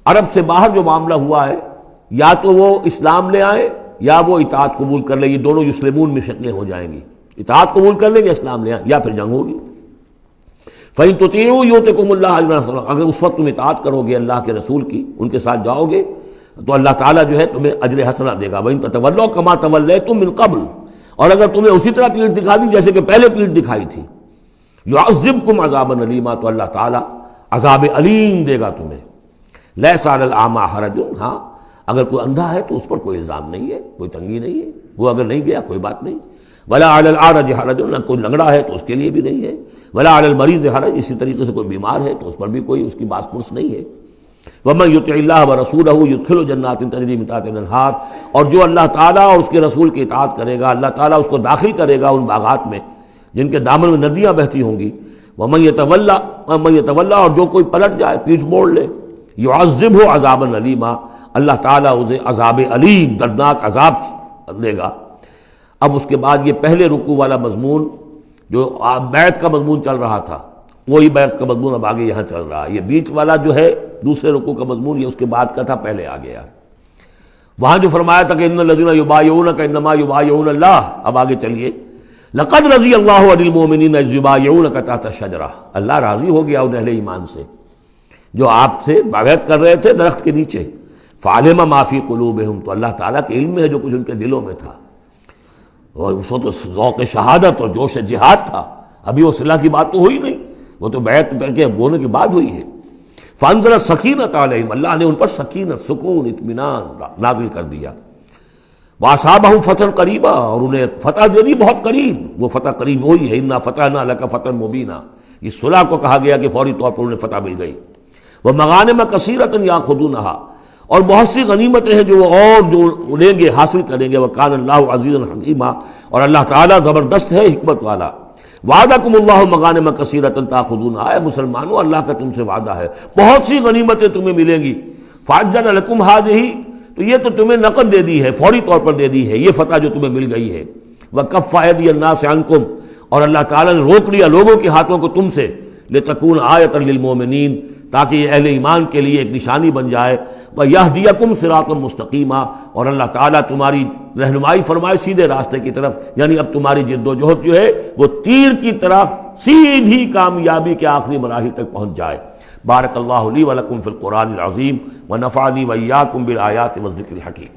عرب سے باہر جو معاملہ ہوا ہے، یا تو وہ اسلام لے آئیں یا وہ اطاعت قبول کر لیں، یہ دونوں یسلمون میں شکلیں ہو جائیں گی، اطاعت قبول کر لیں یا اسلام لے آئیں، یا پھر جنگ ہوگی۔ فَإِن تُطِيعُوا يُؤْتِكُمُ اللَّهُ أَجْرًا حَسَنًا، اگر اس وقت تم اطاعت کرو گے اللہ کے رسول کی، ان کے ساتھ جاؤ گے تو اللہ تعالیٰ جو ہے تمہیں اجر حسنہ دے گا۔ وَإِن تَتَوَلَّوْا كَمَا تَوَلَّيْتُم مِّن قَبْلُ، اور اگر تمہیں اسی طرح پیٹھ دکھا دی جیسے کہ پہلے پیٹھ دکھائی تھی، يُعَذِّبْكُمْ عَذَابًا عَلِيمًا، تو اللہ تعالیٰ عذاب علیم دے گا تمہیں۔ لَيْسَ عَلَى الْأَعْمَىٰ حَرَجٌ، ہاں اگر کوئی اندھا ہے تو اس پر کوئی الزام نہیں ہے، کوئی تنگی نہیں ہے، وہ اگر نہیں گیا کوئی بات نہیں۔ وَلَا عَلَى الْأَعْرَجِ حَرَجٌ، نہ کوئی لنگڑا ہے تو اس کے لیے بھی نہیں ہے۔ وَلَا عَلَى الْمَرِيضِ حَرَجٌ، اسی طریقے سے کوئی بیمار ہے تو اس پر بھی کوئی اس کی باس پرس نہیں ہے۔ وَمَن يُطِعِ اللَّهَ وَرَسُولَهُ يُدْخِلْهُ جَنَّاتٍ تَجْرِي مِن تَحْتِهَا الْأَنْهَارُ، اور جو اللہ تعالیٰ اور اس کے رسول کی اطاعت کرے گا اللہ تعالیٰ اس کو داخل کرے گا ان باغات میں جن کے دامن میں ندیاں بہتی ہوں گی۔ وَمَن يَتَوَلَّى، اور جو کوئی پلٹ جائے، پیٹھ موڑ لے، يُعَذِّبْهُ عَذَابًا عَلِيمًا، اللہ تعالیٰ اسے عذاب علیم، دردناک عذاب دے گا۔ اب اس کے بعد یہ پہلے رکوع والا مضمون جو بیعت کا مضمون چل رہا تھا، وہی بیعت کا مضمون اب آگے یہاں چل رہا ہے۔ یہ بیچ والا جو ہے دوسرے رکوع کا مضمون، یہ اس کے بعد کا تھا، پہلے آ گیا ہے۔ وہاں جو فرمایا تھا کہ ان الذین یبایعونک انما یبایعون اللہ، اب آگے چلیے، لقد رضی اللہ عن المؤمنین اذ یبایعونک تحت الشجرہ، اللہ راضی ہو گیا ان اہل ایمان سے جو آپ سے بیعت کر رہے تھے درخت کے نیچے۔ فعلم ما فی قلوبہم، تو اللہ تعالیٰ کے علم میں ہے جو کچھ ان کے دلوں میں تھا، اور اس وقت ذوق شہادت اور جوش جہاد تھا، ابھی وہ صلح کی بات تو ہوئی نہیں، وہ تو بیعت کر کے ہونے کے بعد ہوئی ہے۔ فانزل السکینۃ علیہم، اللہ نے ان پر سکینت، سکون، اطمینان نازل کر دیا۔ واصابہم فتحا قریبا، اور انہیں فتح دے دی بہت قریب، وہ فتح قریب وہی ہے، انا فتحنا لک فتحا مبینا، اس صلح کو کہا گیا کہ فوری طور پر انہیں فتح مل گئی۔ ومغانم کثیرۃ یاخذونہا، اور بہت سی غنیمتیں ہیں جو وہ اور جو لیں گے حاصل کریں گے. وَكَانَ اللَّهُ عَزِيزًا حَكِيمًا، اور اللہ تعالیٰ زبردست ہے، حکمت والا. وعدکم اللہ مغانم کثیرۃ تاخذونہا، اے مسلمانوں اللہ کا تم سے وعدہ ہے بہت سی غنیمتیں تمہیں ملیں گی. فعجل لکم ہذہ، تو یہ تو تمہیں نقد دے دی ہے، فوری طور پر دے دی ہے یہ فتح جو تمہیں مل گئی ہے. وکف ایدی الناس عنکم، اور اللہ تعالیٰ نے روک لیا لوگوں کے ہاتھوں کو تم سے. لتکون آیۃ للمؤمنین، تاکہ یہ اہل ایمان کے لیے ایک نشانی بن جائے. وَيَهْدِيَكُمْ صِرَاطًا مُسْتَقِيمًا، اور اللہ تعالیٰ تمہاری رہنمائی فرمائے سیدھے راستے کی طرف. یعنی اب تمہاری جد و جہد جو ہے وہ تیر کی طرح سیدھی کامیابی کے آخری مراحل تک پہنچ جائے. بارک اللہ لی ولکم فی القرآن العظیم ونفعنی وإیاکم بالآیات والذکر الحکیم.